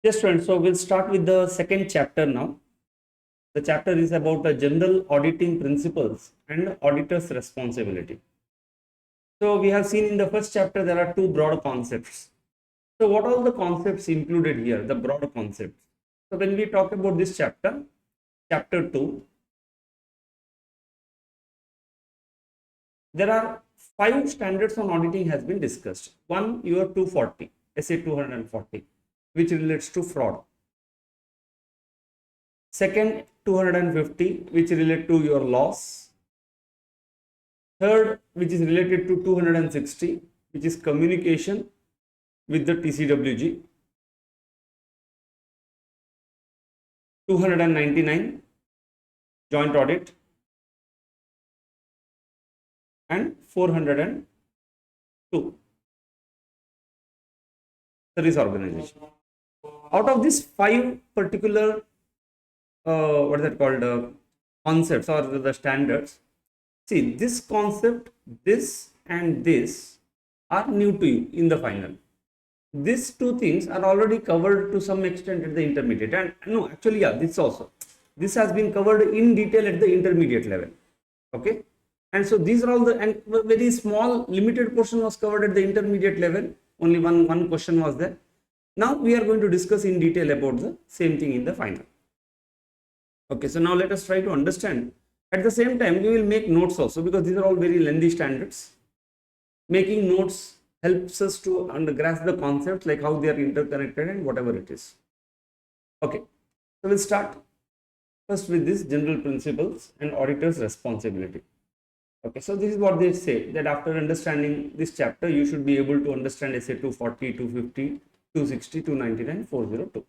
Yes, friends. So we'll start with the second chapter now. The chapter is about the general auditing principles and auditor's responsibility. So we have seen in the first chapter there are two broad concepts. So what are the concepts included here? The broad concepts. So when we talk about this chapter, chapter 2, there are 5 standards on auditing has been discussed. One, your 240, SA 240, which relates to fraud. Second, 250, which relate to your loss. Third, which is related to 260, which is communication with the TCWG. 299, joint audit. And 402, service organization. Out of these 5 particular what is that called concepts or the standards, see, this concept, this and this are new to you in the final. These two things are already covered to some extent at the intermediate, and no, actually, yeah, this has been covered in detail at the intermediate level. Okay, and so these are all the, and very small limited portion was covered at the intermediate level. Only one question was there. Now we are going to discuss in detail about the same thing in the final. Okay, so now let us try to understand. At the same time, we will make notes also, because these are all very lengthy standards. Making notes helps us to grasp the concepts, like how they are interconnected and whatever it is. Okay, so we'll start first with this general principles and auditor's responsibility. Okay, so this is what they say, that after understanding this chapter, you should be able to understand SA 240, 250, 260, 299, 402.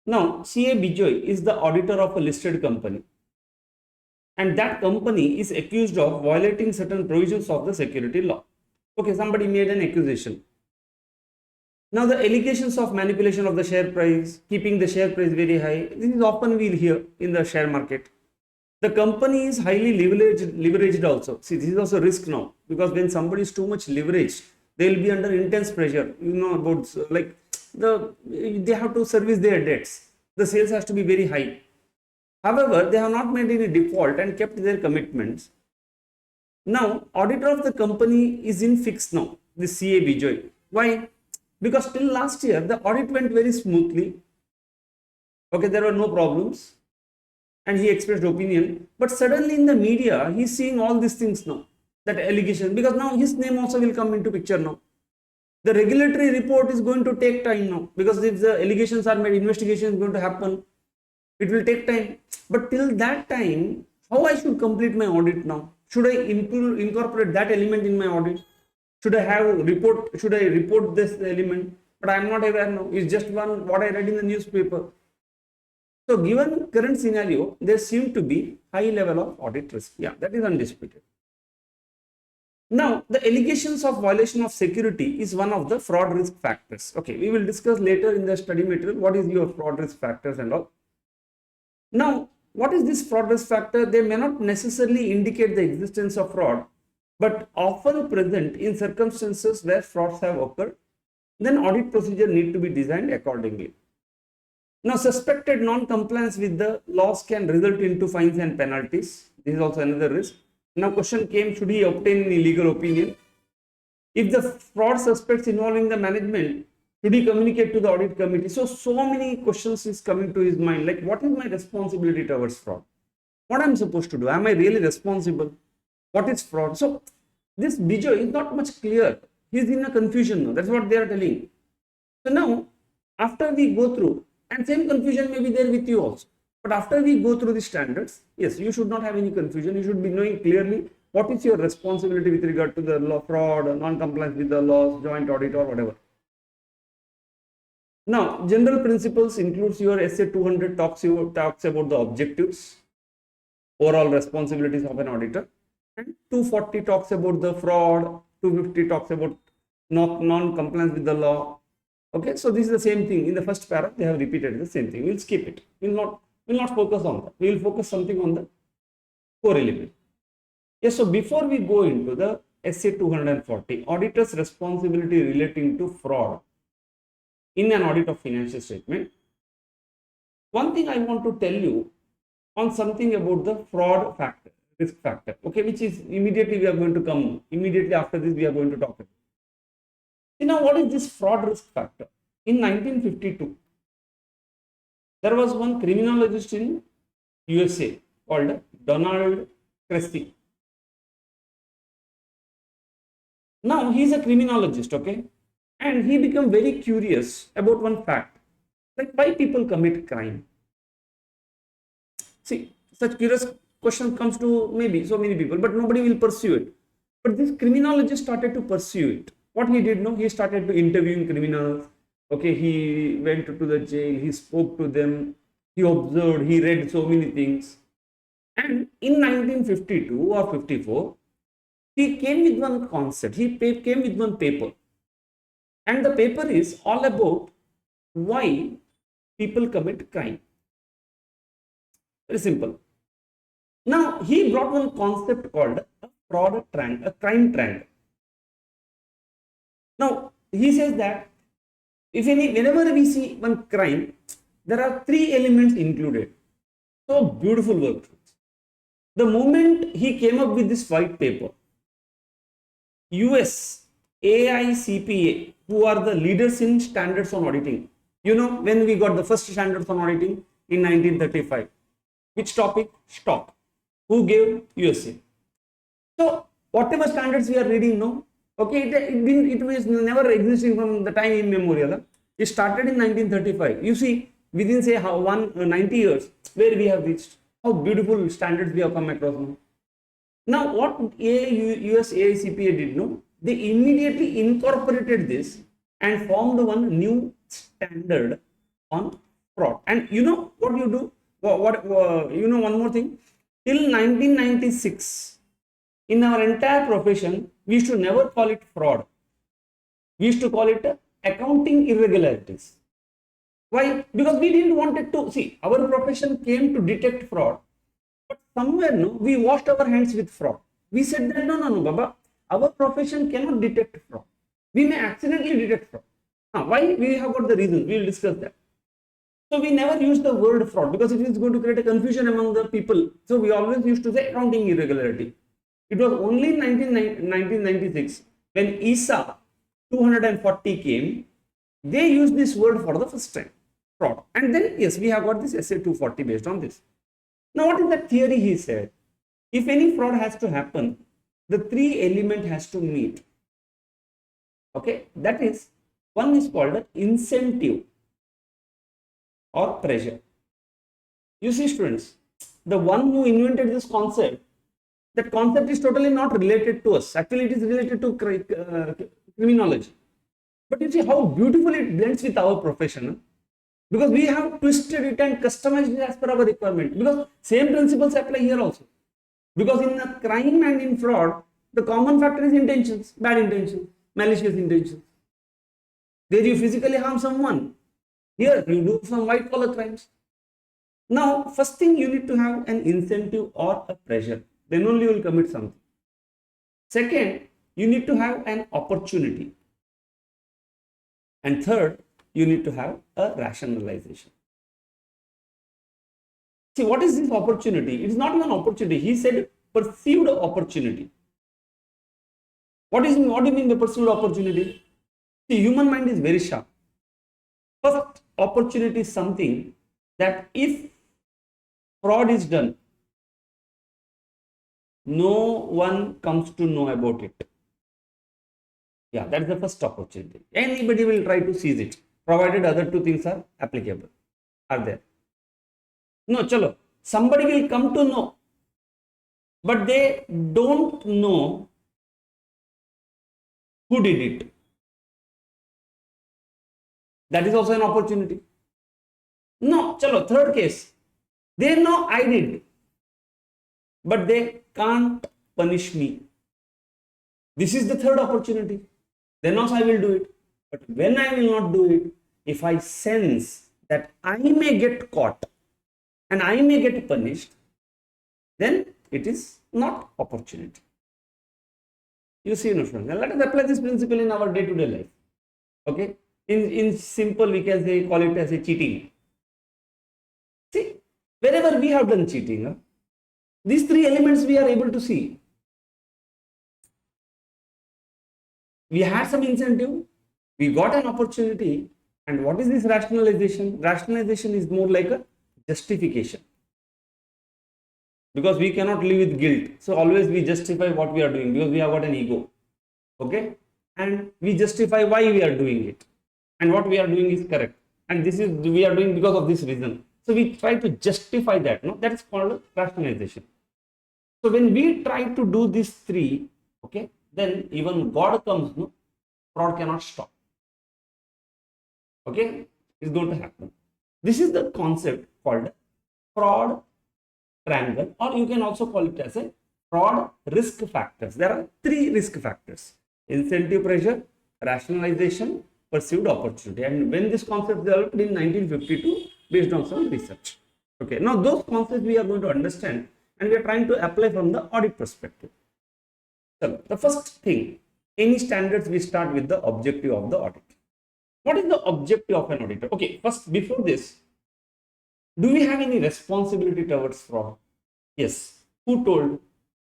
Now, CA Bijoy is the auditor of a listed company, and that company is accused of violating certain provisions of the security law. Okay, somebody made an accusation. Now, the allegations of manipulation of the share price, keeping the share price very high, this is often we'll hear in the share market. The company is highly leveraged also. See, this is also risk now, because when somebody is too much leveraged, they will be under intense pressure. You know about, like, they have to service their debts. The sales has to be very high. However, they have not made any default and kept their commitments. Now, auditor of the company is in fix now, the CA Bijoy. Why? Because till last year, the audit went very smoothly. Okay, there were no problems, and he expressed opinion. But suddenly in the media, he's seeing all these things now, that allegation, because now his name also will come into picture now. The regulatory report is going to take time now, because if the allegations are made, investigation is going to happen. It will take time. But till that time, how I should complete my audit now? Should I incorporate that element in my audit? Should I report this element? But I am not aware now. It's just what I read in the newspaper. So given current scenario, there seemed to be high level of audit risk. Yeah, that is undisputed. Now, the allegations of violation of security is one of the fraud risk factors. Okay, we will discuss later in the study material what is your fraud risk factors and all. Now, what is this fraud risk factor? They may not necessarily indicate the existence of fraud, but often present in circumstances where frauds have occurred. Then audit procedure need to be designed accordingly. Now, suspected non-compliance with the laws can result into fines and penalties. This is also another risk. Now, question came, should he obtain any legal opinion? If the fraud suspects involving the management, should he communicate to the audit committee? So many questions is coming to his mind, like, what is my responsibility towards fraud? What I'm supposed to do? Am I really responsible? What is fraud? So this Bijoy is not much clear. He's in a confusion now. That's what they are telling. So now, after we go through, and same confusion may be there with you also. But after we go through the standards, yes, you should not have any confusion. You should be knowing clearly what is your responsibility with regard to the law, fraud, non-compliance with the laws, joint audit, or whatever. Now, general principles includes your SA 200 talks about the objectives, overall responsibilities of an auditor, and 240 talks about the fraud, 250 talks about non-compliance with the law. Okay, so this is the same thing. In the first paragraph, they have repeated the same thing. We'll skip it. We'll not focus on that. We will focus something on the core element. Yes, so before we go into the SA 240, auditor's responsibility relating to fraud, in an audit of financial statement. One thing I want to tell you on something about the fraud factor, risk factor, okay, which is immediately we are going to come, immediately after this we are going to talk about. See, now what is this fraud risk factor? In 1952, there was one criminologist in USA called Donald Cresty. Now he is a criminologist, okay, and he became very curious about one fact, like why people commit crime. See, such curious question comes to maybe so many people, but nobody will pursue it. But this criminologist started to pursue it. What he did, no, he started to interviewing criminals. Okay, he went to the jail, he spoke to them, he observed, he read so many things. And in 1952 or 54, he came with one concept, he came with one paper. And the paper is all about why people commit crime. Very simple. Now, he brought one concept called a fraud triangle, a crime triangle. Now, he says that whenever we see one crime, there are three elements included. So beautiful work. The moment he came up with this white paper, US AICPA, who are the leaders in standards on auditing, you know, when we got the first standards on auditing in 1935, which topic? Stock. Who gave? USA. So whatever standards we are reading now, okay, it was never existing from the time immemorial. It started in 1935. You see, within say 90 years, where we have reached, how beautiful standards we have come across now. Now, what US AICPA did, no, they immediately incorporated this and formed one new standard on fraud. And you know what you do? You know one more thing? Till 1996, in our entire profession, we used to never call it fraud. We used to call it accounting irregularities. Why? Because we didn't want it to, see, our profession came to detect fraud. But somewhere, no, we washed our hands with fraud. We said that, no, Baba, our profession cannot detect fraud. We may accidentally detect fraud. Why? We have got the reasons. We will discuss that. So we never use the word fraud because it is going to create a confusion among the people. So we always used to say accounting irregularity. It was only in 1996 when ESA 240 came, they used this word for the first time, fraud. And then, yes, we have got this SA 240 based on this. Now, what is that theory he said? If any fraud has to happen, the three element has to meet. Okay, that is, one is called an incentive or pressure. You see, students, the one who invented this concept, that concept is totally not related to us. Actually, it is related to criminology. But you see how beautifully it blends with our profession. Because we have twisted it and customized it as per our requirement. Because same principles apply here also. Because in a crime and in fraud, the common factor is intentions, bad intentions, malicious intentions. There you physically harm someone. Here you do some white collar crimes. Now, first thing you need to have an incentive or a pressure. Then only you will commit something. Second, you need to have an opportunity. And third, you need to have a rationalization. See, what is this opportunity? It is not even opportunity. He said perceived opportunity. What do you mean by perceived opportunity? See, human mind is very sharp. First opportunity is something that if fraud is done, no one comes to know about it. Yeah, that is the first opportunity. Anybody will try to seize it, provided other two things are applicable, are there. No, chalo, somebody will come to know, but they don't know who did it. That is also an opportunity. No, chalo, third case, they know I did, but they can't punish me. This is the third opportunity. Then also I will do it. But when I will not do it, if I sense that I may get caught and I may get punished, then it is not opportunity. You see, no friend. Now let us apply this principle in our day-to-day life. Okay. In simple, we can say, call it as a cheating. See, wherever we have done cheating, these three elements we are able to see. We had some incentive, we got an opportunity, and what is this rationalization? Rationalization is more like a justification, because we cannot live with guilt. So always we justify what we are doing because we have got an ego. Okay, and we justify why we are doing it, and what we are doing is correct, and this is we are doing because of this reason. So we try to justify that. No, that is called rationalization. So when we try to do these three, okay, then even God comes, no, fraud cannot stop. Okay, it's going to happen. This is the concept called fraud triangle, or you can also call it as a fraud risk factors. There are three risk factors: incentive pressure, rationalization, perceived opportunity. And when this concept developed in 1952 based on some research. Okay, now those concepts we are going to understand, and we are trying to apply from the audit perspective. So the first thing, any standards, we start with the objective of the audit. What is the objective of an auditor? Okay, first, before this, do we have any responsibility towards fraud? Yes. Who told?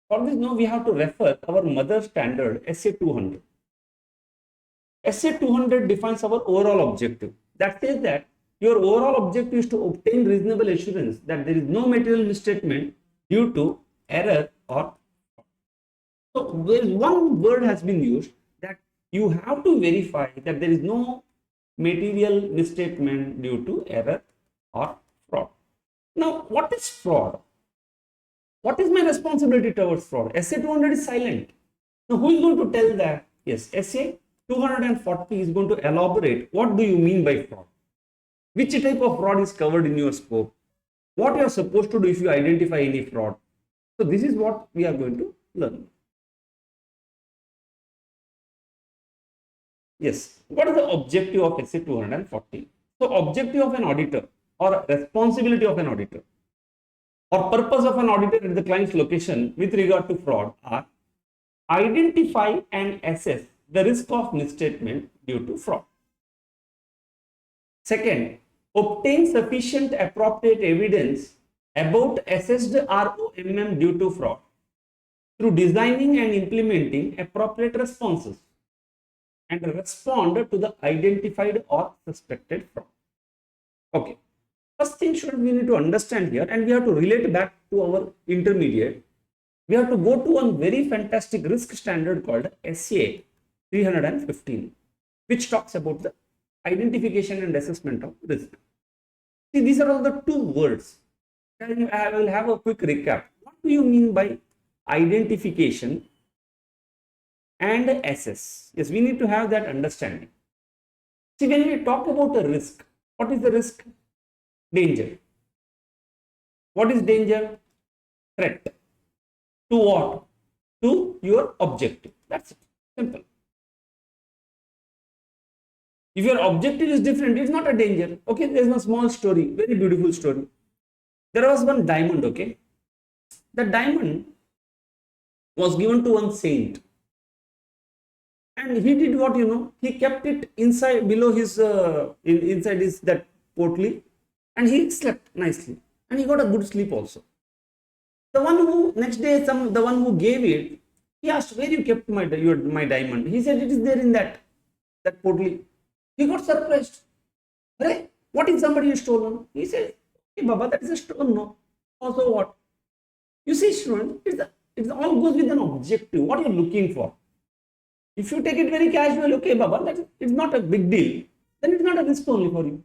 For this, no, we have to refer our mother standard SA 200. SA 200 defines our overall objective. That says that your overall objective is to obtain reasonable assurance that there is no material misstatement due to error or. So one word has been used, that you have to verify that there is no material misstatement due to error or fraud. Now, what is fraud? What is my responsibility towards fraud? SA 200 is silent. Now, who is going to tell that? Yes, SA 240 is going to elaborate what do you mean by fraud? Which type of fraud is covered in your scope? What you are supposed to do if you identify any fraud? So, this is what we are going to learn. Yes, what is the objective of SA 240? So, objective of an auditor or responsibility of an auditor or purpose of an auditor at the client's location with regard to fraud are identify and assess the risk of misstatement due to fraud. Second, obtain sufficient appropriate evidence about assessed ROMM due to fraud through designing and implementing appropriate responses and respond to the identified or suspected fraud. Okay. First thing we need to understand here, and we have to relate back to our intermediate. We have to go to one very fantastic risk standard called SA 315, which talks about the identification and assessment of risk. See, these are all the two words. And I will have a quick recap. What do you mean by identification and assess? Yes, we need to have that understanding. See, when we talk about a risk, what is the risk? Danger. What is danger? Threat. To what? To your objective. That's it. Simple. If your objective is different, it's not a danger. Okay, there's a small story, very beautiful story. There was one diamond, okay. The diamond was given to one saint. And he did what, you know, he kept it inside, below his, inside his, that portly, and he slept nicely. And he got a good sleep also. The one who, next day, the one who gave it, he asked, where you kept my diamond? He said, it is there in that portly. He got surprised. Hey, what if somebody is stolen? He said, hey Baba, that is a stone, no? Also what? You see, student, it all goes with an objective, what you are looking for. If you take it very casual, okay Baba, it's not a big deal, then it's not a risk only for you.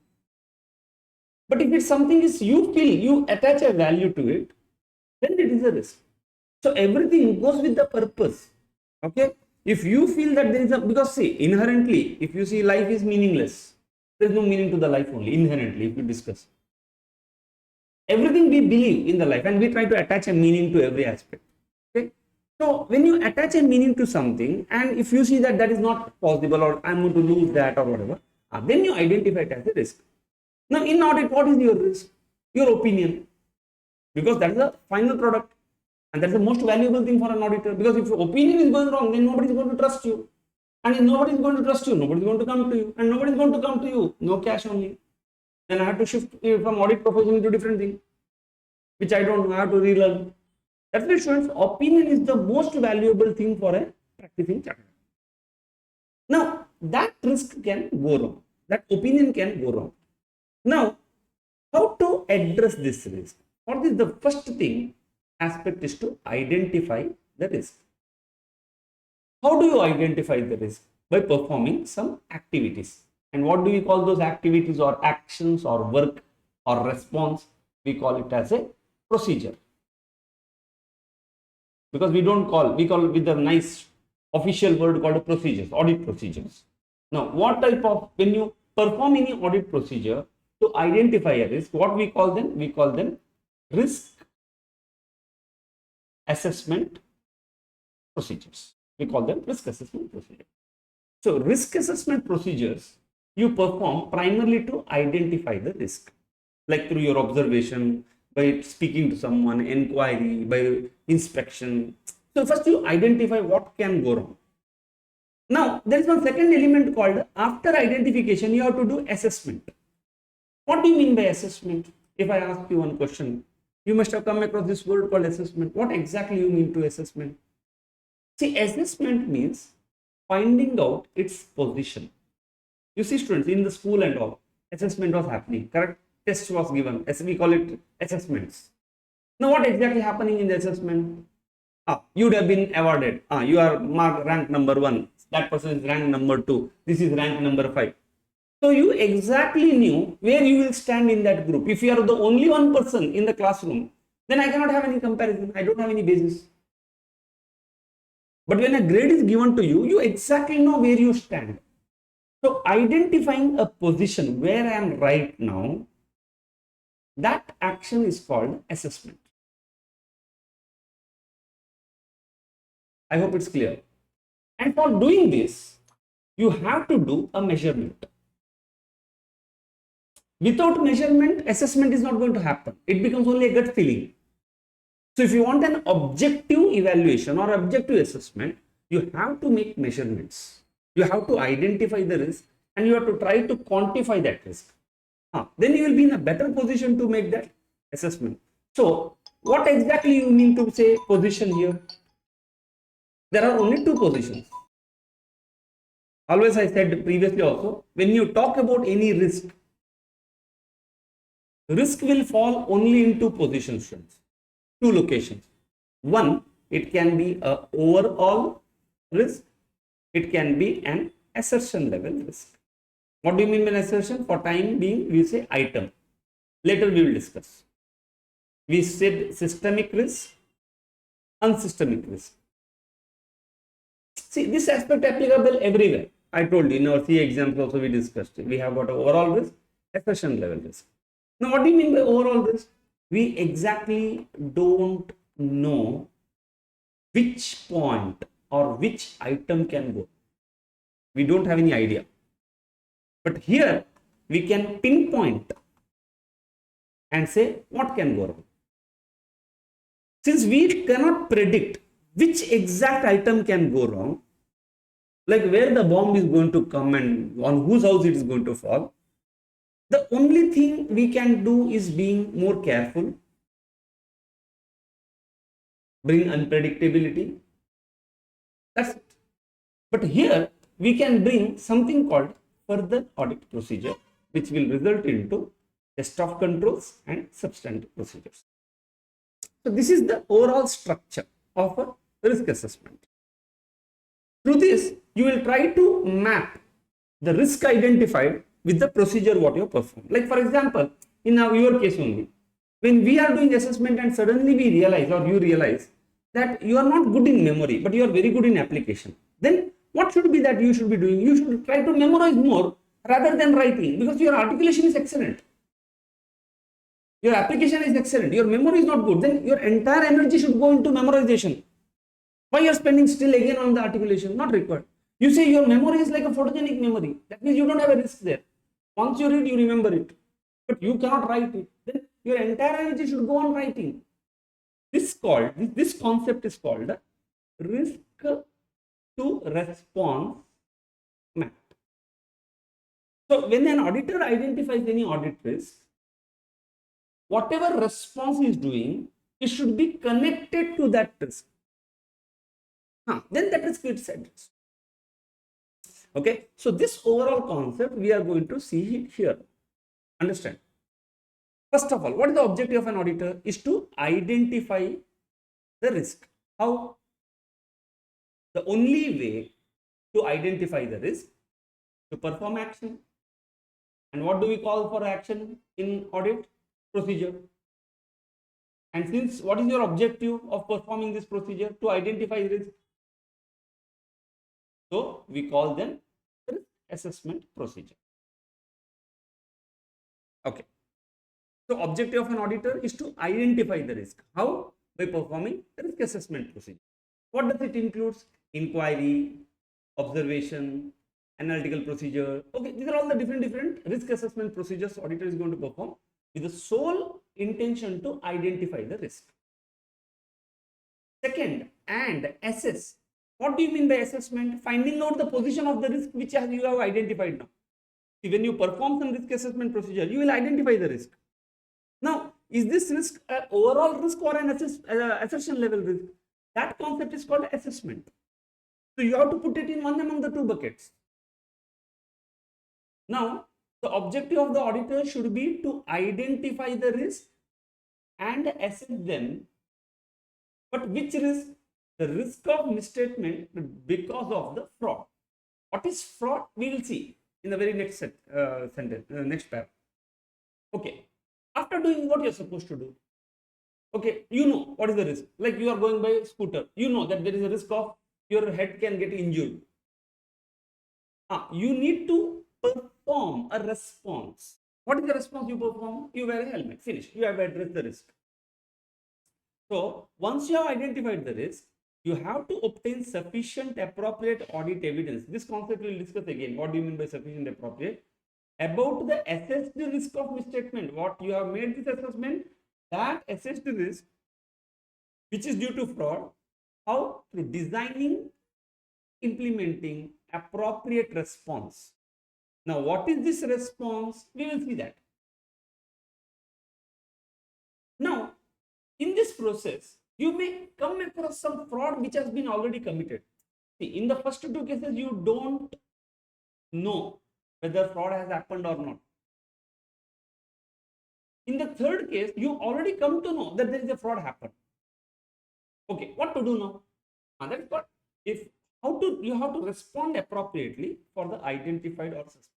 But if it's something is you feel, you attach a value to it, then it is a risk. So everything goes with the purpose. Okay? If you feel that there is a, because see, inherently, if you see life is meaningless, there is no meaning to the life only, inherently, if you discuss. Everything we believe in the life, and we try to attach a meaning to every aspect. Okay? So when you attach a meaning to something, and if you see that that is not possible, or I'm going to lose that or whatever, then you identify it as a risk. Now in audit, what is your risk? Your opinion. Because that is the final product. And that's the most valuable thing for an auditor, because if your opinion is going wrong, then nobody is going to trust you. and nobody is going to trust you, nobody is going to come to you, and nobody is going to come to you, no cash only. Then I have to shift from audit profession to different thing, which I don't know, I have to relearn. That's why students, opinion is the most valuable thing for a practicing chartered. Now, that risk can go wrong. That opinion can go wrong. Now, how to address this risk? For this, the first thing aspect is to identify the risk. How do you identify the risk? By performing some activities. And what do we call those activities or actions or work or response? We call it as a procedure. Because we call it with a nice official word called procedures, audit procedures. Now, what type of, when you perform any audit procedure to identify a risk, what we call them? We call them risk assessment procedures. We call them risk assessment procedures. So, risk assessment procedures you perform primarily to identify the risk, like through your observation, by speaking to someone, inquiry, by inspection. So first you identify what can go wrong. Now there is one second element called, after identification you have to do assessment. What do you mean by assessment? If I ask you one question, you must have come across this word called assessment. What exactly you mean to assessment? See, assessment means finding out its position. You see students, in the school and all, assessment was happening, correct? Test was given, as we call it assessments. Now what exactly happening in the assessment? You would have been awarded. You are marked rank number 1. That person is rank number 2. This is rank number 5. So you exactly knew where you will stand in that group. If you are the only one person in the classroom, then I cannot have any comparison. I don't have any basis. But when a grade is given to you, you exactly know where you stand. So identifying a position where I am right now, that action is called assessment. I hope it's clear. And for doing this, you have to do a measurement. Without measurement, assessment is not going to happen. It becomes only a gut feeling. So if you want an objective evaluation or objective assessment, you have to make measurements. You have to identify the risk and you have to try to quantify that risk. Then you will be in a better position to make that assessment. So what exactly you mean to say position here? There are only two positions. Always I said previously also, when you talk about any risk, risk will fall only in two positions, two locations. One, it can be an overall risk. It can be an assertion level risk. What do you mean by assertion? For time being, we say item. Later we will discuss. We said systemic risk, unsystemic risk. See, this aspect applicable everywhere. I told you in our CA exams also we discussed it. We have got overall risk, assertion level risk. Now, what do you mean by overall risk? We exactly don't know which point or which item can go. We don't have any idea. But here we can pinpoint and say what can go wrong. Since we cannot predict which exact item can go wrong, like where the bomb is going to come and on whose house it is going to fall, the only thing we can do is being more careful, bring unpredictability. That's it. But here we can bring something called further audit procedure, which will result into test of controls and substantive procedures. So this is the overall structure of a risk assessment. Through this, you will try to map the risk identified with the procedure what you perform. Like for example, in your case only, when we are doing assessment and suddenly we realize or you realize that you are not good in memory, but you are very good in application, then what should be that you should be doing? You should try to memorize more rather than writing, because your articulation is excellent. Your application is excellent. Your memory is not good. Then your entire energy should go into memorization. Why you are spending still again on the articulation? Not required. You say your memory is like a photogenic memory. That means you don't have a risk there. Once you read, you remember it. But you cannot write it. Then your entire energy should go on writing. This concept is called risk to response mapped. So when an auditor identifies any audit risk, whatever response he is doing, it should be connected to that risk. Then that risk gets addressed. Okay, so this overall concept we are going to see it here. Understand? First of all, what is the objective of an auditor? Is to identify the risk. How? The only way to identify the risk, to perform action. And what do we call for action in audit? Procedure. And since what is your objective of performing this procedure? To identify risk. So we call them risk assessment procedure. Okay. So objective of an auditor is to identify the risk. How? By performing risk assessment procedure. What does it include? Inquiry, observation, analytical procedure. Okay, these are all the different risk assessment procedures auditor is going to perform with the sole intention to identify the risk. Second, and assess. What do you mean by assessment? Finding out the position of the risk which you have identified now. See, when you perform some risk assessment procedure, you will identify the risk. Now, is this risk an overall risk or an assertion level risk? That concept is called assessment. So you have to put it in one among the two buckets. Now, the objective of the auditor should be to identify the risk and assess them. But which risk? The risk of misstatement because of the fraud. What is fraud? We will see in the very next sentence, next paragraph. Okay. After doing what you're supposed to do, okay, you know what is the risk. Like you are going by scooter, you know that there is a risk of your head can get injured. You need to perform a response. What is the response you perform? You wear a helmet. Finished. You have addressed the risk. So once you have identified the risk, you have to obtain sufficient appropriate audit evidence. This concept we will discuss again. What do you mean by sufficient appropriate? About the assessed risk of misstatement. What you have made this assessment, that assessed risk which is due to fraud, how? Through designing, implementing appropriate response. Now, what is this response? We will see that. Now, in this process, you may come across some fraud which has been already committed. See, in the first two cases, you don't know whether fraud has happened or not. In the third case, you already come to know that there is a fraud happened. Okay, what to do now? That is what you have to respond appropriately for the identified or suspected.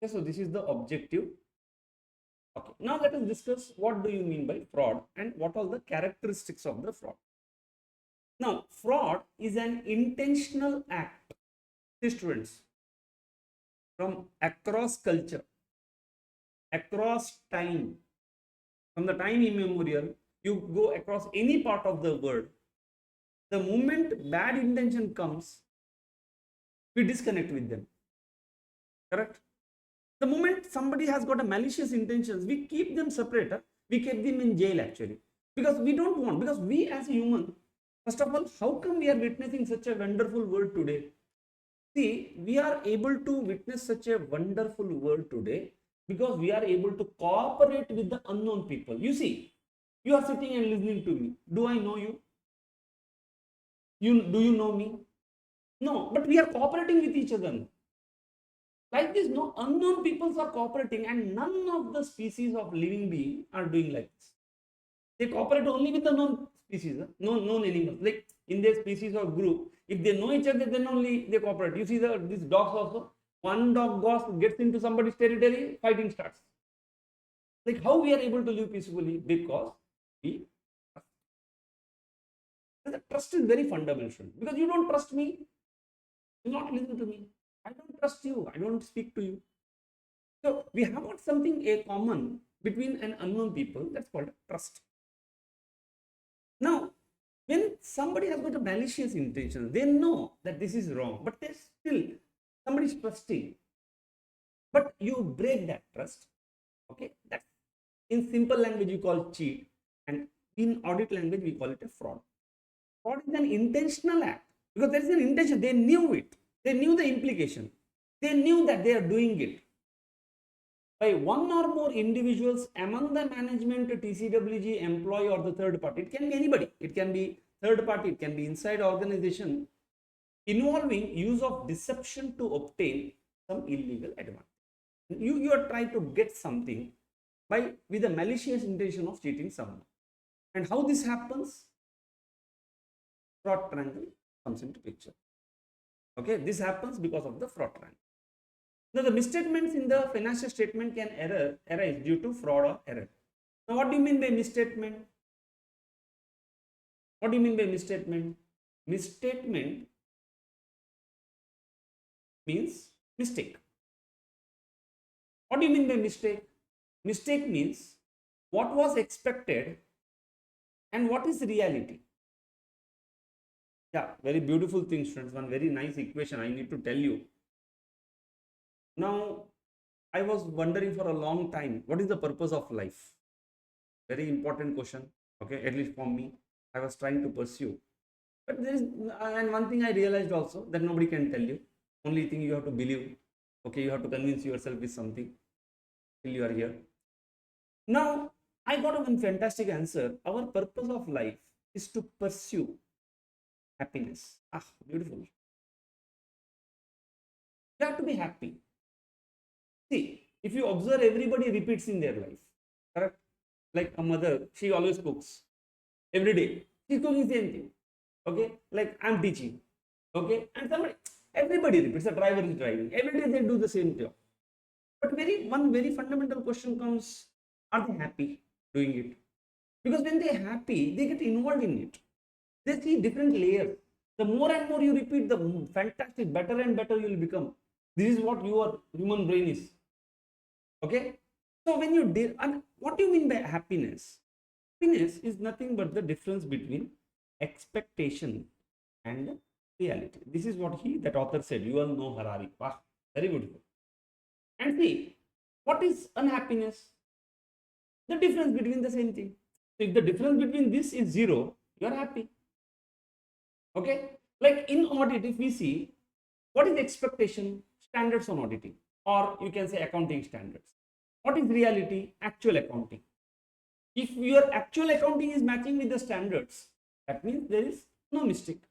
Okay, so this is the objective. Okay, now let us discuss what do you mean by fraud and what are the characteristics of the fraud. Now, fraud is an intentional act, students, from across culture, across time, from the time immemorial, you go across any part of the world. The moment bad intention comes, we disconnect with them. Correct? The moment somebody has got a malicious intentions, we keep them separate. We keep them in jail actually. Because we don't want, because we as a human, first of all, how come we are witnessing such a wonderful world today? See, we are able to witness such a wonderful world today because we are able to cooperate with the unknown people. You see, you are sitting and listening to me. Do I know you? Do you know me? No, but we are cooperating with each other. Like this, no unknown peoples are cooperating, and none of the species of living being are doing like this. They cooperate only with the known species, known animals. Like in their species or group, if they know each other, then only they cooperate. You see these dogs also. One dog gets into somebody's territory, fighting starts. Like how we are able to live peacefully? Because we trust. The trust is very fundamental. Because you don't trust me, you will not listen to me. I don't trust you. I don't speak to you. So we have got something common between an unknown people. That's called trust. Now, when somebody has got a malicious intention, they know that this is wrong, but they still, somebody is trusting. But you break that trust. Okay, that's in simple language you call cheat, and in audit language we call it a fraud. Fraud is an intentional act because there is an intention. They knew it. They knew the implication. They knew that they are doing it by one or more individuals among the management, TCWG, employee, or the third party. It can be anybody. It can be third party. It can be inside organization, involving use of deception to obtain some illegal advantage. You are trying to get something by with a malicious intention of cheating someone. And how this happens? Fraud triangle comes into picture. Okay, this happens because of the fraud triangle. Now, the misstatements in the financial statement can arise due to fraud or error. Now, what do you mean by misstatement? What do you mean by misstatement? Misstatement means mistake. What do you mean by mistake? Mistake means what was expected and what is reality. Yeah, very beautiful thing, students. One very nice equation I need to tell you. Now, I was wondering for a long time, what is the purpose of life? Very important question, okay, at least for me. I was trying to pursue. But there is, and one thing I realized also, that nobody can tell you. Only thing you have to believe, okay, you have to convince yourself with something till you are here. Now, I got one fantastic answer. Our purpose of life is to pursue happiness. Ah, beautiful. You have to be happy. See, if you observe, everybody repeats in their life, correct? Like a mother, she always cooks every day. She's cooking the same thing. Okay, like I'm teaching. Okay, and everybody repeats. A driver is driving. Every day they do the same job. But one very fundamental question comes: are they happy doing it? Because when they're happy, they get involved in it. They see different layers. The more and more you repeat, the fantastic, better and better you will become. This is what your human brain is. Okay, so when you did, and what do you mean by happiness? Happiness is nothing but the difference between expectation and reality. This is what that author said. You all know Harari. Wow, very beautiful. And see, what is unhappiness? The difference between the same thing. So if the difference between this is zero, you are happy. Okay, like in audit, if we see what is expectation, standards on auditing, or you can say accounting standards. What is reality? Actual accounting. If your actual accounting is matching with the standards, that means there is no mistake.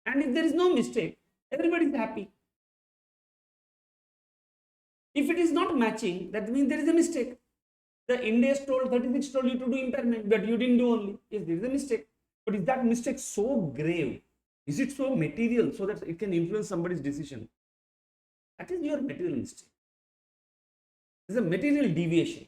And if there is no mistake, everybody is happy. If it is not matching, that means there is a mistake. The index told 36 told you to do impairment, but you didn't do only. Yes, there is a mistake. But is that mistake so grave? Is it so material so that it can influence somebody's decision? That is your material mistake. This is a material deviation.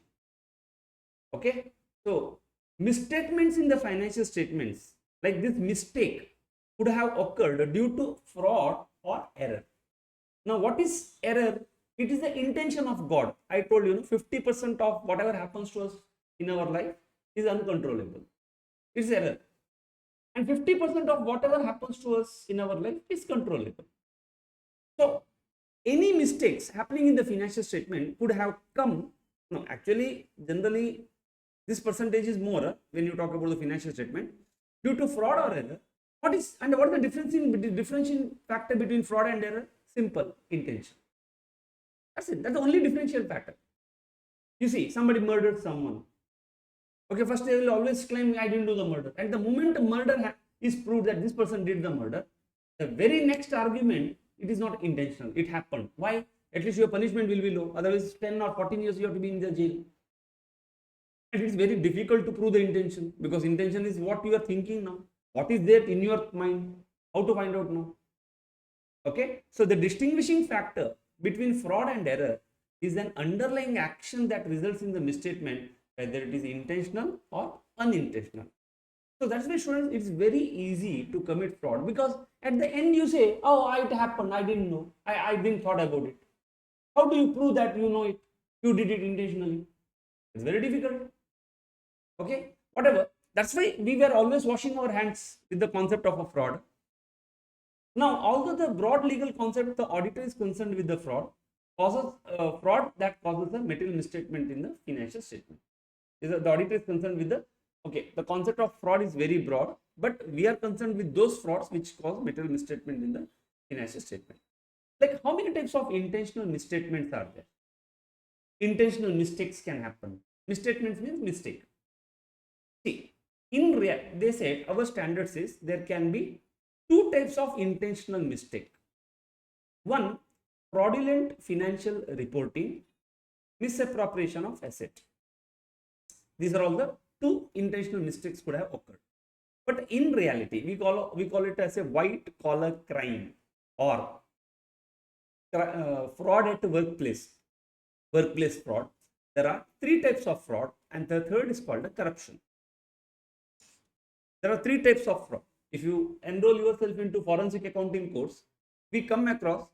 Okay, so misstatements in the financial statements, like this mistake, could have occurred due to fraud or error. Now, what is error? It is the intention of God. I told you, 50% of whatever happens to us in our life is uncontrollable. It's error. And 50% of whatever happens to us in our life is controllable. So, any mistakes happening in the financial statement could have come. No, actually, generally, this percentage is more when you talk about the financial statement due to fraud or error. What is the differentiating factor between fraud and error? Simple, intention. That's it. That's the only differential factor. You see, somebody murdered someone. Okay, first they will always claim I didn't do the murder. And the moment murder is proved that this person did the murder, the very next argument, it is not intentional. It happened. Why? At least your punishment will be low. Otherwise, 10 or 14 years you have to be in the jail. And it is very difficult to prove the intention, because intention is what you are thinking now. What is there in your mind? How to find out now? Okay. So the distinguishing factor between fraud and error is an underlying action that results in the misstatement, whether it is intentional or unintentional. So that's why, students, it's very easy to commit fraud, because at the end you say, oh, it happened, I didn't know, I didn't thought about it. How do you prove that you know it? You did it intentionally. It's very difficult. Okay, whatever. That's why we were always washing our hands with the concept of a fraud. Now, although the broad legal concept, the auditor is concerned with the fraud, causes fraud that causes a material misstatement in the financial statement. The auditor is concerned with the, okay, the concept of fraud is very broad. but we are concerned with those frauds which cause material misstatement in the financial statement. Like, how many types of intentional misstatements are there? Intentional mistakes can happen. Misstatements means mistake. See, they said our standard says there can be two types of intentional mistake. One, fraudulent financial reporting, misappropriation of asset. These are all the two intentional mistakes could have occurred. But in reality, we call it as a white collar crime or fraud at workplace fraud. There are three types of fraud, and the third is called corruption. There are three types of fraud. If you enroll yourself into forensic accounting course, we come across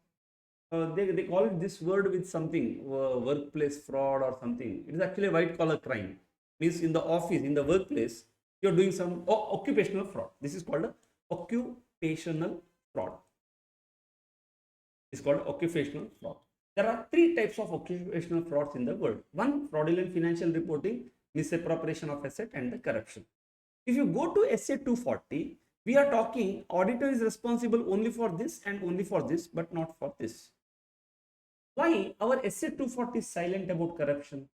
they call it this word with something, workplace fraud or something. It is actually a white collar crime. Means in the office, in the workplace, you are doing some occupational fraud. This is called occupational fraud. It's called occupational fraud. There are three types of occupational frauds in the world. One, fraudulent financial reporting, misappropriation of asset, and the corruption. If you go to SA 240, we are talking auditor is responsible only for this and only for this, but not for this. Why our SA 240 is silent about corruption?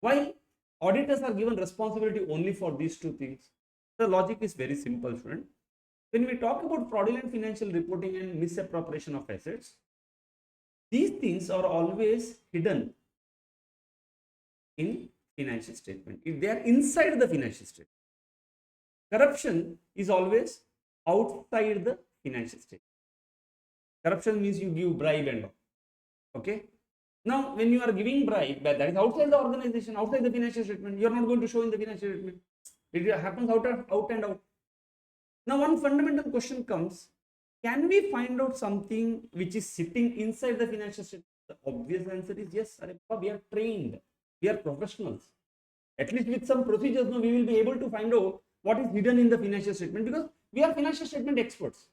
Why auditors are given responsibility only for these two things? The logic is very simple, friend. When we talk about fraudulent financial reporting and misappropriation of assets, these things are always hidden in financial statement. If they are inside the financial statement, corruption is always outside the financial statement. Corruption means you give bribe and all. Okay. Now, when you are giving bribe, that is outside the organization, outside the financial statement, you are not going to show in the financial statement. It happens out and out. Now, one fundamental question comes: can we find out something which is sitting inside the financial statement? The obvious answer is yes. We are trained. We are professionals. At least with some procedures, we will be able to find out what is hidden in the financial statement, because we are financial statement experts.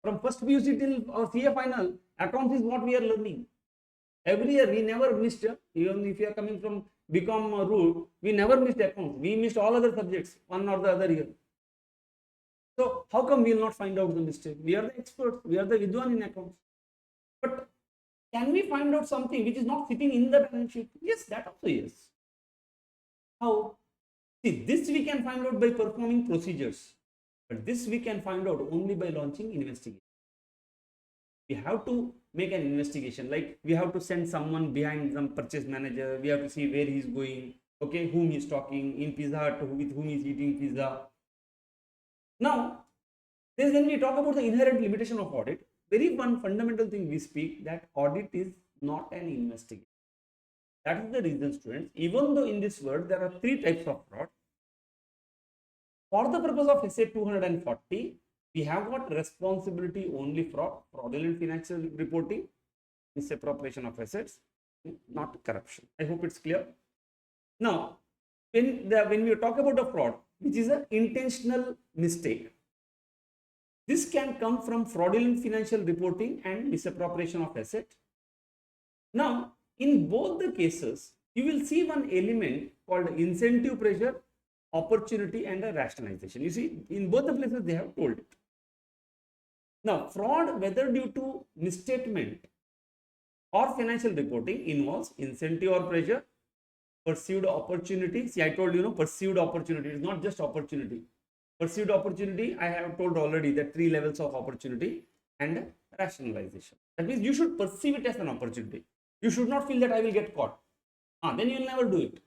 From first PUC till our CA final, accounts is what we are learning. Every year we never missed, even if you are coming from BCom route, we never missed accounts. We missed all other subjects, one or the other year. So how come we will not find out the mistake? We are the experts. We are the Vidwan in accounts. But can we find out something which is not sitting in the balance sheet? Yes, that also yes. How? See, this we can find out by performing procedures. But this we can find out only by launching investigation. We have to make an investigation. Like, we have to send someone behind some purchase manager. We have to see where he is going. Okay, whom he is talking in Pizza Hut, with whom he is eating pizza. Now, when we talk about the inherent limitation of audit, very one fundamental thing we speak, that audit is not an investigation. That is the reason, students, even though in this world there are three types of fraud, for the purpose of SA 240, we have got responsibility only for fraudulent financial reporting, misappropriation of assets, not corruption. I hope it's clear. Now, when we talk about a fraud, which is an intentional mistake, this can come from fraudulent financial reporting and misappropriation of asset. Now, in both the cases, you will see one element called incentive pressure, opportunity, and a rationalization. You see, in both the places they have told it. Now, fraud, whether due to misstatement or financial reporting, involves incentive or pressure, perceived opportunity. See, I told you, perceived opportunity. It is not just opportunity. Perceived opportunity, I have told already that three levels of opportunity, and rationalization. That means you should perceive it as an opportunity. You should not feel that I will get caught. Then you will never do it.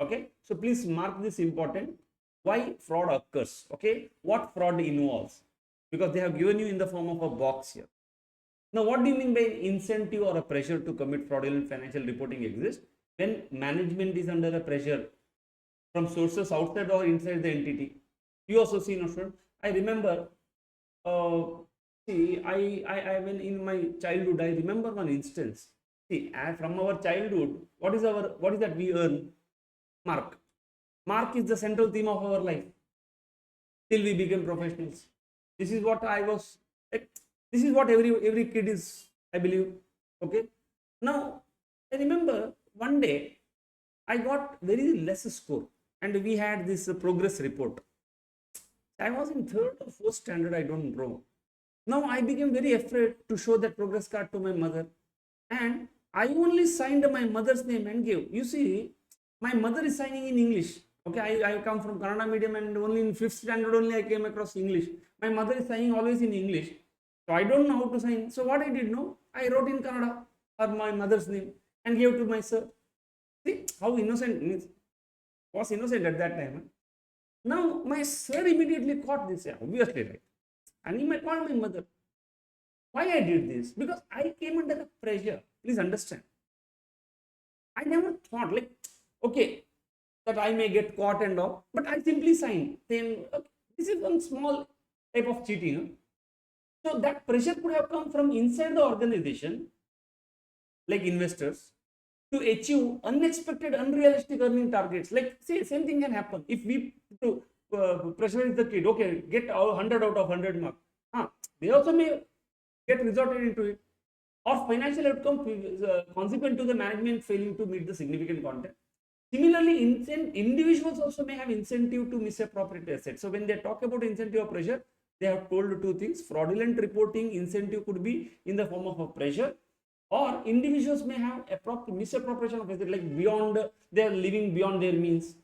Okay. So please mark this important. Why fraud occurs? Okay. What fraud involves? Because they have given you in the form of a box here. Now, what do you mean by incentive or a pressure to commit fraudulent financial reporting exists? When management is under a pressure from sources outside or inside the entity. You also see, I remember, see, when in my childhood, I remember one instance. See, from our childhood, what is that we earn? Mark. Mark is the central theme of our life till we became professionals. This is what this is what every kid is, I believe. Okay. Now, I remember one day I got very less score, and we had this progress report. I was in third or fourth standard, I don't know. Now I became very afraid to show that progress card to my mother. And I only signed my mother's name and gave. You see, my mother is signing in English. Okay, I come from Kannada medium and only in fifth standard only I came across English. My mother is signing always in English. So I don't know how to sign. So what I did, no, I wrote in Kannada or my mother's name and gave to my sir. See how innocent was innocent at that time. Huh? Now my sir immediately caught this, obviously, right? And he might call my mother. Why I did this? Because I came under the pressure. Please understand. I never thought like, okay, that I may get caught and all, but I simply signed. Then okay, this is one small type of cheating. Huh? So that pressure could have come from inside the organization, like investors, to achieve unexpected, unrealistic earning targets. Like, say, same thing can happen if we to pressurize the kid. Okay, get 100 out of 100 mark. They also may get resorted into it, or financial outcome consequent to the management failing to meet the significant content. Similarly, individuals also may have incentive to misappropriate assets. So when they talk about incentive or pressure, they have told two things. Fraudulent reporting incentive could be in the form of a pressure, or individuals may have misappropriation of assets, like beyond, they are living beyond their means.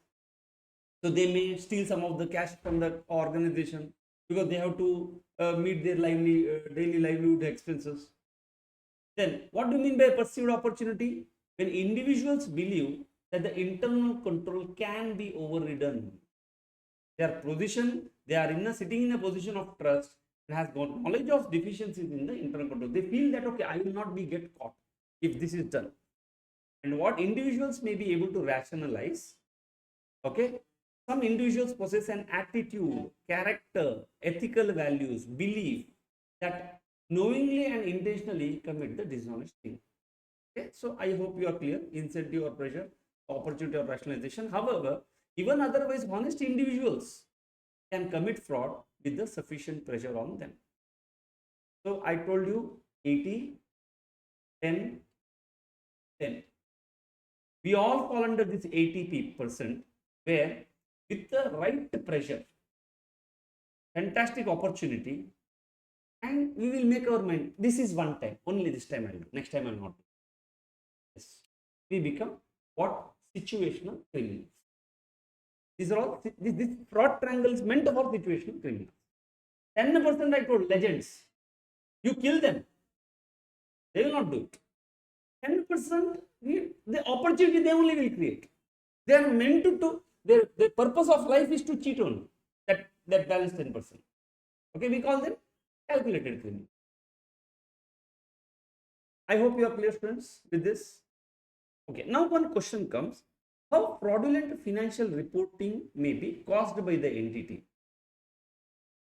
So they may steal some of the cash from the organization because they have to meet their daily livelihood expenses. Then, what do you mean by perceived opportunity? When individuals believe that the internal control can be overridden, they are sitting in a position of trust and has got knowledge of deficiencies in the internal control. They feel that, okay, I will not be get caught if this is done. And what individuals may be able to rationalize, okay, some individuals possess an attitude, character, ethical values, belief that knowingly and intentionally commit the dishonest thing. Okay, so I hope you are clear. Incentive or pressure, opportunity or rationalization. However, even otherwise honest individuals can commit fraud with the sufficient pressure on them. So I told you 80, 10, 10. We all fall under this 80%, where with the right pressure, fantastic opportunity, and we will make our mind, this is one time, only this time I'll do, next time I'll not do. Yes. We become what? Situational criminals. These are all, this fraud triangle is meant for situational criminals. 10% I told, legends. You kill them, they will not do it. 10%, the opportunity they only will create. They are meant to their purpose of life is to cheat only. That balance 10%. Okay, we call them calculated criminals. I hope you are clear, students, with this. Okay, now one question comes: how fraudulent financial reporting may be caused by the entity?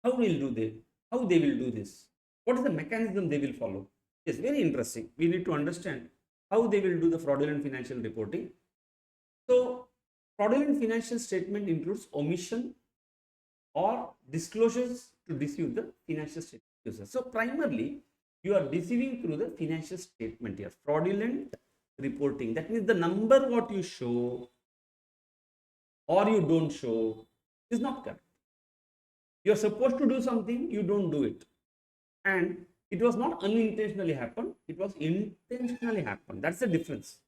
How will they do this? What is the mechanism they will follow? Yes, very interesting. We need to understand how they will do the fraudulent financial reporting. So, fraudulent financial statement includes omission or disclosures to deceive the financial statement user. So, primarily, you are deceiving through the financial statement here. Fraudulent reporting, that means the number what you show or you don't show is not correct. You are supposed to do something, you don't do it, and it was not unintentionally happened, it was intentionally happened. That's the difference.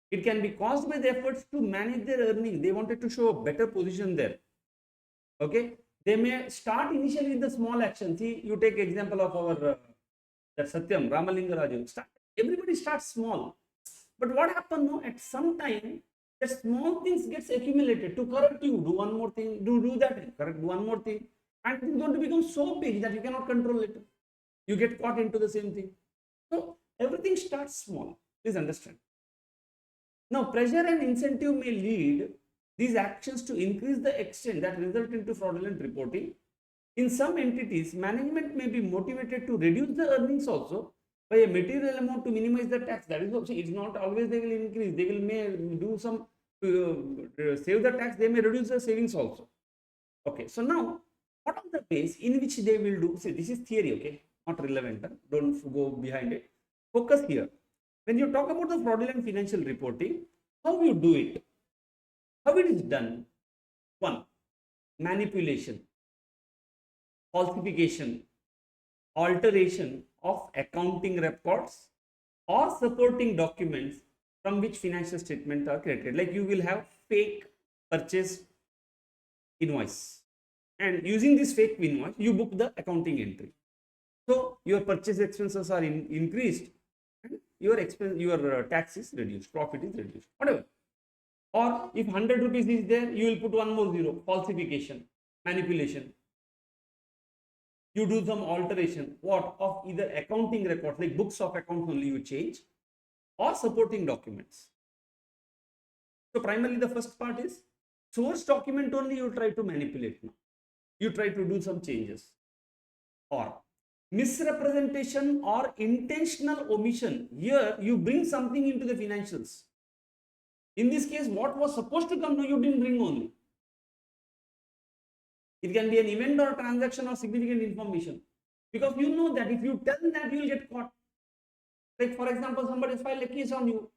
It can be caused by the efforts to manage their earning. They wanted to show a better position there. Okay, they may start initially with the small action. See, you take example of our that Satyam Ramalinga Raju. Everybody starts small, but what happened? No, at some time, the small things gets accumulated to correct you. Do one more thing, do that, correct one more thing, and it's going to become so big that you cannot control it. You get caught into the same thing. So everything starts small. Please understand. Now, pressure and incentive may lead these actions to increase the extent that result into fraudulent reporting. In some entities, management may be motivated to reduce the earnings also by a material amount to minimize the tax. That is also, it's not always they will increase. They will may do some to save the tax. They may reduce the savings also. Okay, so now what are the ways in which they will do? See, this is theory, okay, not relevant. Don't go behind it. Focus here. When you talk about the fraudulent financial reporting, how you do it, how it is done? One, manipulation. falsification, alteration of accounting records or supporting documents from which financial statements are created. Like you will have fake purchase invoice, and using this fake invoice you book the accounting entry. So your purchase expenses are increased, and your tax is reduced, profit is reduced, whatever. Or if 100 rupees is there, you will put one more zero, falsification, manipulation. You do some alteration, what, of either accounting records, like books of accounts only you change, or supporting documents. So primarily the first part is source document only you try to manipulate now. You try to do some changes. Or misrepresentation or intentional omission. Here you bring something into the financials. In this case, what was supposed to come, no, you didn't bring only. It can be an event or a transaction or significant information. Because you know that if you tell that, you will get caught. Like for example, somebody has filed a case on you.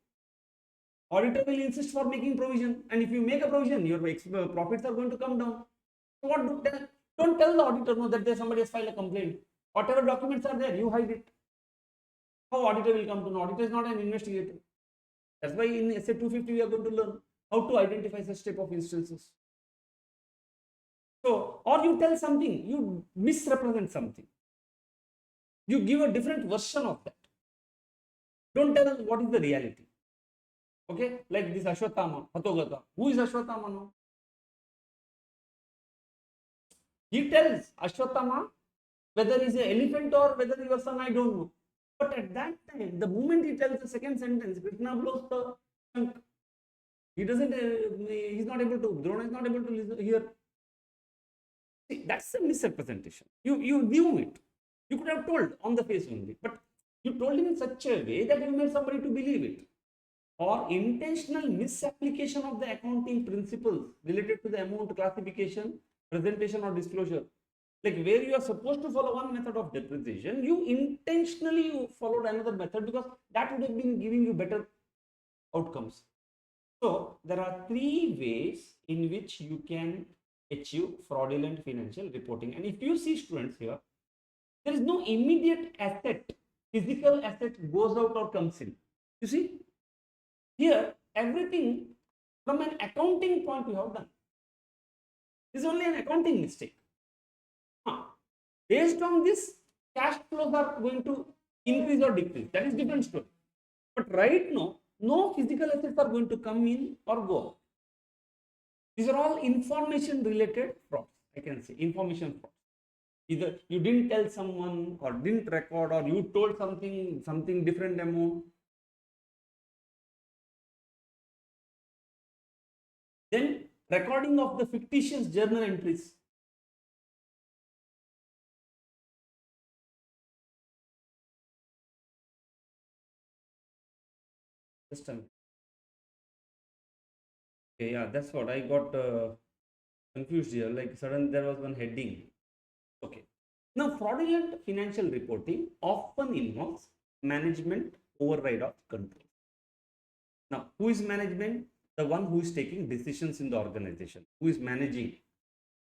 Auditor will insist for making provision. And if you make a provision, your profits are going to come down. So what do tell? Don't tell the auditor no, that somebody has filed a complaint. Whatever documents are there, you hide it. How auditor will come to know? Auditor is not an investigator. That's why in SA 250 we are going to learn how to identify such type of instances. So, or you tell something, you misrepresent something. You give a different version of that. Don't tell what is the reality. Okay, like this Ashwatthama, Hatogata. Who is Ashwatthama now? He tells Ashwatthama whether he's an elephant or whether he was son, I don't know. But at that time, the moment he tells the second sentence, Krishna blows the chunk. He doesn't, he's not able to, Drona is not able to listen, hear. See, that's a misrepresentation. You knew it. You could have told on the face only, but you told him in such a way that you made somebody to believe it. Or intentional misapplication of the accounting principles related to the amount classification, presentation or disclosure. Like where you are supposed to follow one method of depreciation, you intentionally followed another method because that would have been giving you better outcomes. So there are three ways in which you can achieve fraudulent financial reporting. And if you see students here, there is no immediate asset, physical asset goes out or comes in. You see, here everything from an accounting point we have done. This is only an accounting mistake. Based on this, cash flows are going to increase or decrease. That is different story. But right now, no physical assets are going to come in or go out. These are all information related frauds. I can say information fraud. Either you didn't tell someone or didn't record, or you told something different amount. Then recording of the fictitious journal entries. Just a minute. Okay, yeah, that's what I got confused here. Like suddenly there was one heading. Okay. Now, fraudulent financial reporting often involves management override of control. Now, who is management? The one who is taking decisions in the organization. Who is managing?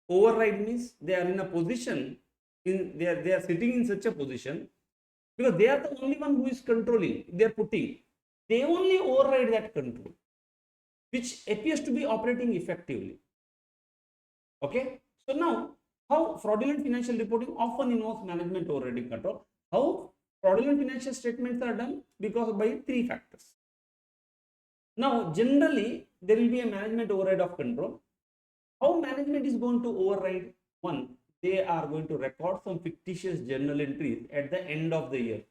Override means they are in a position, they are sitting in such a position because they are the only one who is controlling. They are putting. They only override that control, which appears to be operating effectively. Okay. So now, how fraudulent financial reporting often involves management overriding control. How fraudulent financial statements are done? Because by three factors. Now, generally, there will be a management override of control. How management is going to override? One, they are going to record some fictitious journal entries at the end of the year.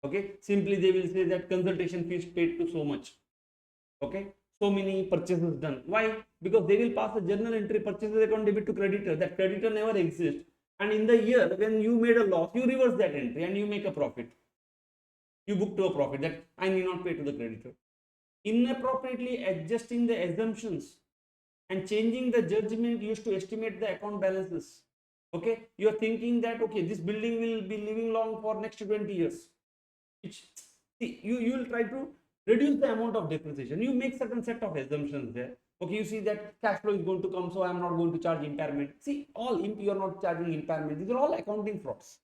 Okay, simply they will say that consultation fees paid to so much. Okay, so many purchases done. Why? Because they will pass a journal entry, purchases account debit to creditor. That creditor never exists. And in the year when you made a loss, you reverse that entry and you make a profit. You book to a profit that I need not pay to the creditor. Inappropriately adjusting the assumptions and changing the judgment used to estimate the account balances. Okay, you are thinking that okay, this building will be living long for next 20 years. See, you will try to reduce the amount of depreciation. You make certain set of assumptions there. Okay, you see that cash flow is going to come, so I'm not going to charge impairment. See, you are not charging impairment. These are all accounting frauds.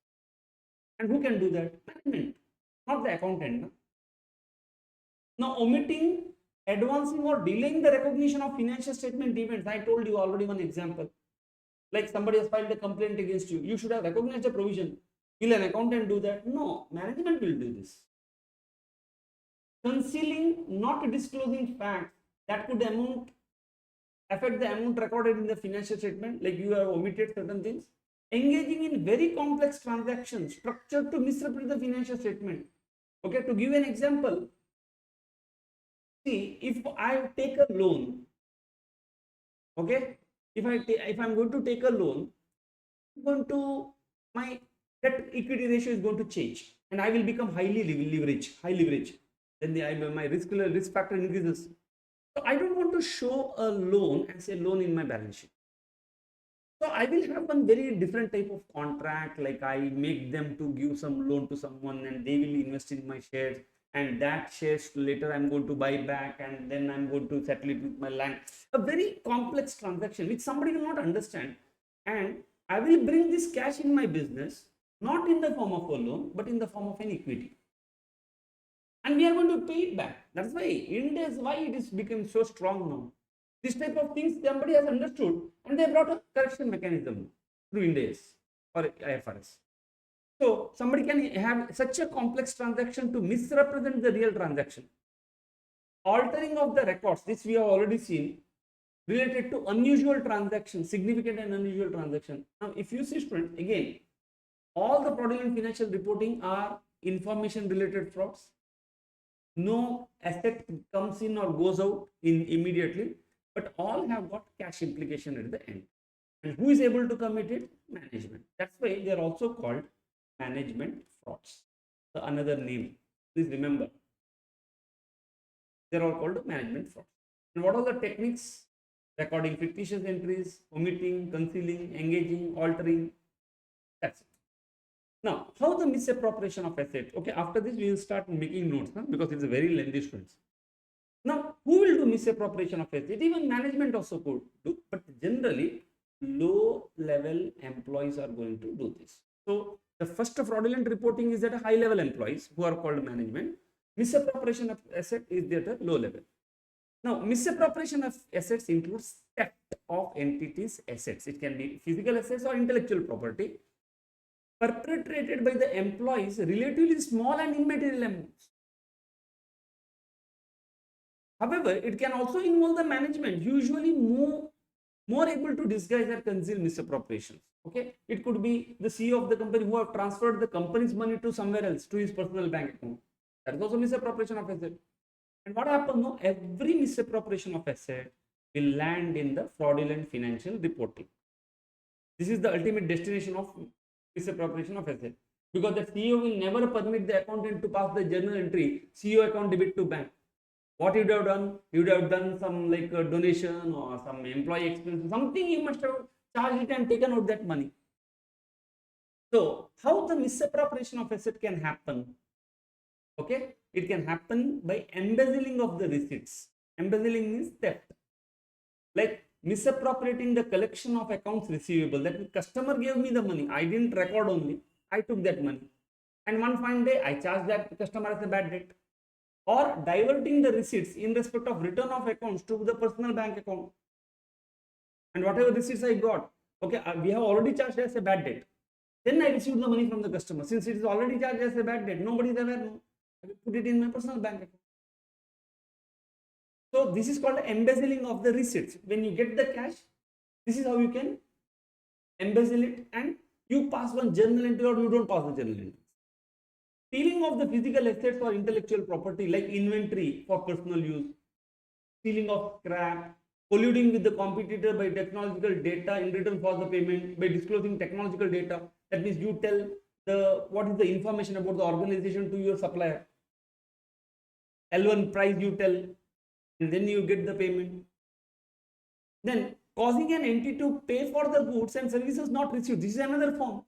And who can do that? Management, not the accountant. No? Now, omitting, advancing, or delaying the recognition of financial statement events. I told you already one example. Like somebody has filed a complaint against you. You should have recognized the provision. Will an accountant do that? No, management will do this. Concealing, not disclosing facts that could affect the amount recorded in the financial statement, like you have omitted certain things. Engaging in very complex transactions structured to misrepresent the financial statement. Okay, to give an example, see, if I take a loan, okay, if I'm going to take a loan, I'm going to, my debt equity ratio is going to change, and I will become high leverage. Then my risk factor increases. So I don't want to show a loan as a loan in my balance sheet. So I will have one very different type of contract, like I make them to give some loan to someone and they will invest in my shares, and that shares later I'm going to buy back, and then I'm going to settle it with my land. A very complex transaction which somebody will not understand. And I will bring this cash in my business, not in the form of a loan, but in the form of an equity. And we are going to pay it back. That's why India is why it is becoming so strong now. This type of things somebody has understood, and they brought a correction mechanism through Ind AS or IFRS. So somebody can have such a complex transaction to misrepresent the real transaction. Altering of the records, this we have already seen, related to unusual transactions, significant and unusual transaction. Now, if you see, students, again, all the fraudulent financial reporting are information related frauds. No asset comes in or goes out immediately, but all have got cash implication at the end. And who is able to commit it? Management. That's why they are also called management frauds. So another name, please remember, they are all called management frauds. And what are the techniques? Recording fictitious entries, omitting, concealing, engaging, altering. That's it. Now, how the misappropriation of asset? Okay, after this we will start making notes, huh? Because it's a very lengthy, students. Now, who will do misappropriation of asset? Even management also could do, but generally low level employees are going to do this. So the first fraudulent reporting is at a high level employees who are called management. Misappropriation of asset is at a low level. Now, misappropriation of assets includes theft of entities' assets. It can be physical assets or intellectual property perpetrated by the employees relatively small and immaterial amounts. However, it can also involve the management, usually more able to disguise or conceal misappropriations. Okay, it could be the CEO of the company who have transferred the company's money to somewhere else, to his personal bank account. That is also misappropriation of asset. And what happens? No, every misappropriation of asset will land in the fraudulent financial reporting. This is the ultimate destination of misappropriation of asset, because the CEO will never permit the accountant to pass the journal entry CEO account debit to bank. What you would have done? You would have done some like a donation or some employee expense, something you must have charged it and taken out that money. So how the misappropriation of asset can happen? Okay, it can happen by embezzling of the receipts. Embezzling means theft. Like misappropriating the collection of accounts receivable. That customer gave me the money, I didn't record only, I took that money, and one fine day I charged that customer as a bad debt. Or diverting the receipts in respect of return of accounts to the personal bank account. And whatever receipts I got, okay, we have already charged as a bad debt. Then I received the money from the customer. Since it is already charged as a bad debt, nobody is aware. No, I will put it in my personal bank account. So this is called embezzling of the receipts. When you get the cash, this is how you can embezzle it, and you pass one journal entry or you don't pass the journal entry. Stealing of the physical assets or intellectual property like inventory for personal use, stealing of scrap, colluding with the competitor by technological data in return for the payment, by disclosing technological data. That means you tell what is the information about the organization to your supplier. L1 price you tell, and then you get the payment. Then causing an entity to pay for the goods and services not received. This is another form.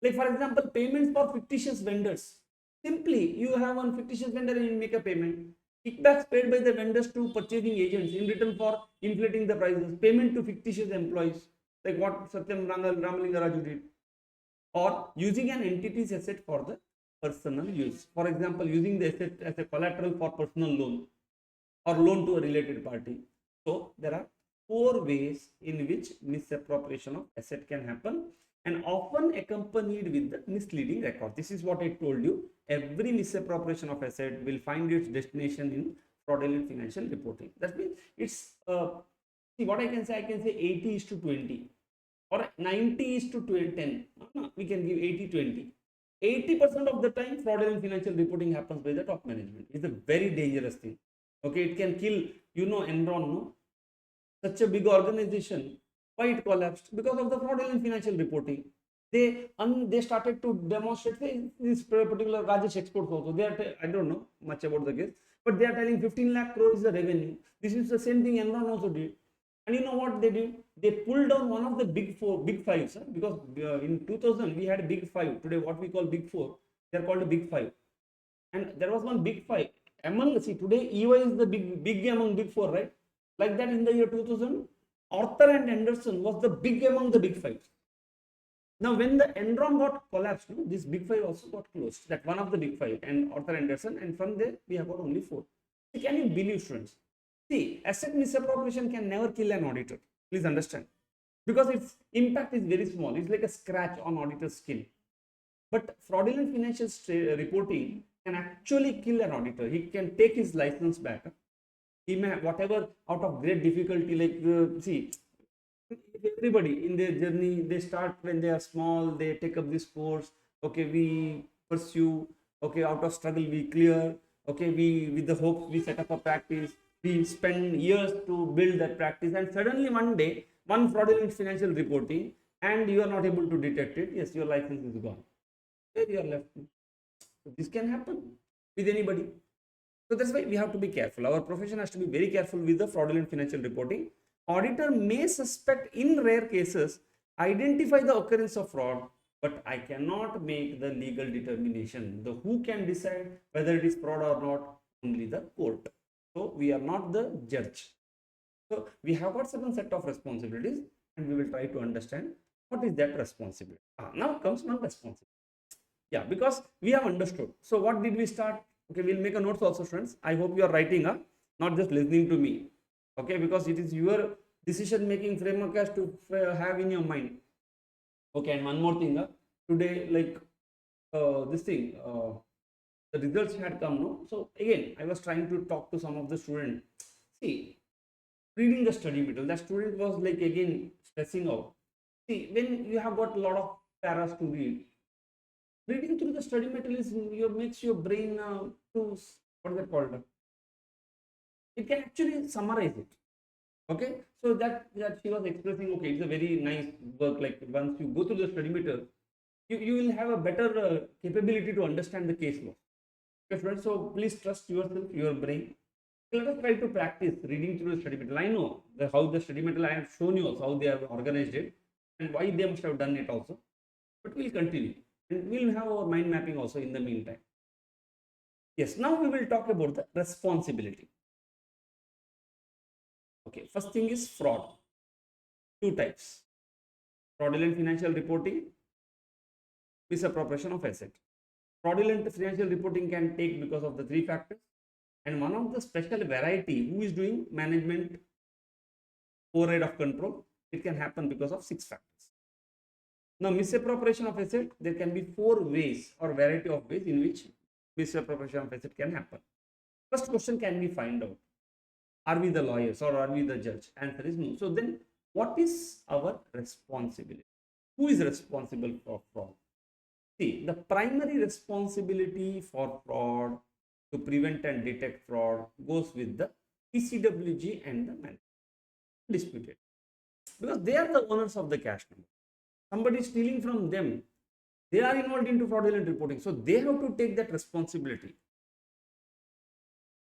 Like for example, payments for fictitious vendors. Simply, you have one fictitious vendor and you make a payment. Kickbacks paid by the vendors to purchasing agents in return for inflating the prices, payment to fictitious employees, like what Satyam Ramalingaraju did, or using an entity's asset for the personal use. For example, using the asset as a collateral for personal loan or loan to a related party. So there are four ways in which misappropriation of asset can happen, and often accompanied with the misleading record. This is what I told you. Every misappropriation of asset will find its destination in fraudulent financial reporting. That means it's see what I can say. I can say 80 is to 20 or 90 is to 10. No, we can give 80-20. 80% of the time fraudulent financial reporting happens by the top management. It's a very dangerous thing. Okay, it can kill, Enron, no? Such a big organization, why it collapsed? Because of the fraudulent financial reporting. They started to demonstrate this particular Rajesh exports also. I don't know much about the case, but they are telling 15 lakh crore is the revenue. This is the same thing Enron also did. And you know what they did? They pulled down one of the big fives, because in 2000 we had big five. Today what we call big four, they are called the big five. And there was one big five among, see, today EY is the big among big four, right? Like that in the year 2000, Arthur and Anderson was the big among the big five. Now, when the Enron got collapsed, this big five also got closed. That one of the big five, and Arthur Anderson, and from there we have got only four. So can you believe, students? See, asset misappropriation can never kill an auditor. Please understand, because its impact is very small. It's like a scratch on auditor's skin. But fraudulent financial reporting can actually kill an auditor. He can take his license back. He may, whatever, out of great difficulty, like see, everybody in their journey, they start when they are small, they take up this course. Okay, we pursue. Okay, out of struggle we clear. Okay, we, with the hopes, we set up a practice. We spend years to build that practice, and suddenly one day, one fraudulent financial reporting, and you are not able to detect it. Yes, your license is gone. Where you are left. So this can happen with anybody. So that's why we have to be careful. Our profession has to be very careful with the fraudulent financial reporting. Auditor may suspect, in rare cases, identify the occurrence of fraud, but I cannot make the legal determination. The who can decide whether it is fraud or not? Only the court. So we are not the judge. So we have got certain set of responsibilities, and we will try to understand what is that responsibility. Now comes one responsibility. Yeah, because we have understood. So what did we start? Okay, we'll make a notes also, friends. I hope you are writing, not just listening to me. Okay, because it is your decision making framework has to have in your mind. Okay, and one more thing, today, like this thing, the results had come, no? So again, I was trying to talk to some of the students. See, reading the study material, that student was like again stressing out. See, when you have got a lot of paras to read, reading through the study material makes your brain to, what is that called? It can actually summarize it. Okay, so that she was expressing, okay, it's a very nice work. Like once you go through the study material, you will have a better capability to understand the case law. Okay, friends, so please trust yourself, your brain. Let us try to practice reading through the study material. I know how the study material, I have shown you also how they have organized it and why they must have done it also. But we'll continue. And we'll have our mind mapping also in the meantime. Yes, now we will talk about the responsibility. Okay, first thing is fraud. Two types: fraudulent financial reporting, misappropriation of asset. Fraudulent financial reporting can take because of the three factors, and one of the special variety who is doing management override of control, it can happen because of 6 factors. Now, misappropriation of asset, there can be 4 ways or variety of ways in which misappropriation of asset can happen. First question, can we find out? Are we the lawyers or are we the judge? Answer is no. So then what is our responsibility? Who is responsible for fraud? See, the primary responsibility for fraud, to prevent and detect fraud, goes with the PCWG and the management. Disputed. Because they are the owners of the cash number. Somebody is stealing from them. They are involved into fraudulent reporting. So they have to take that responsibility.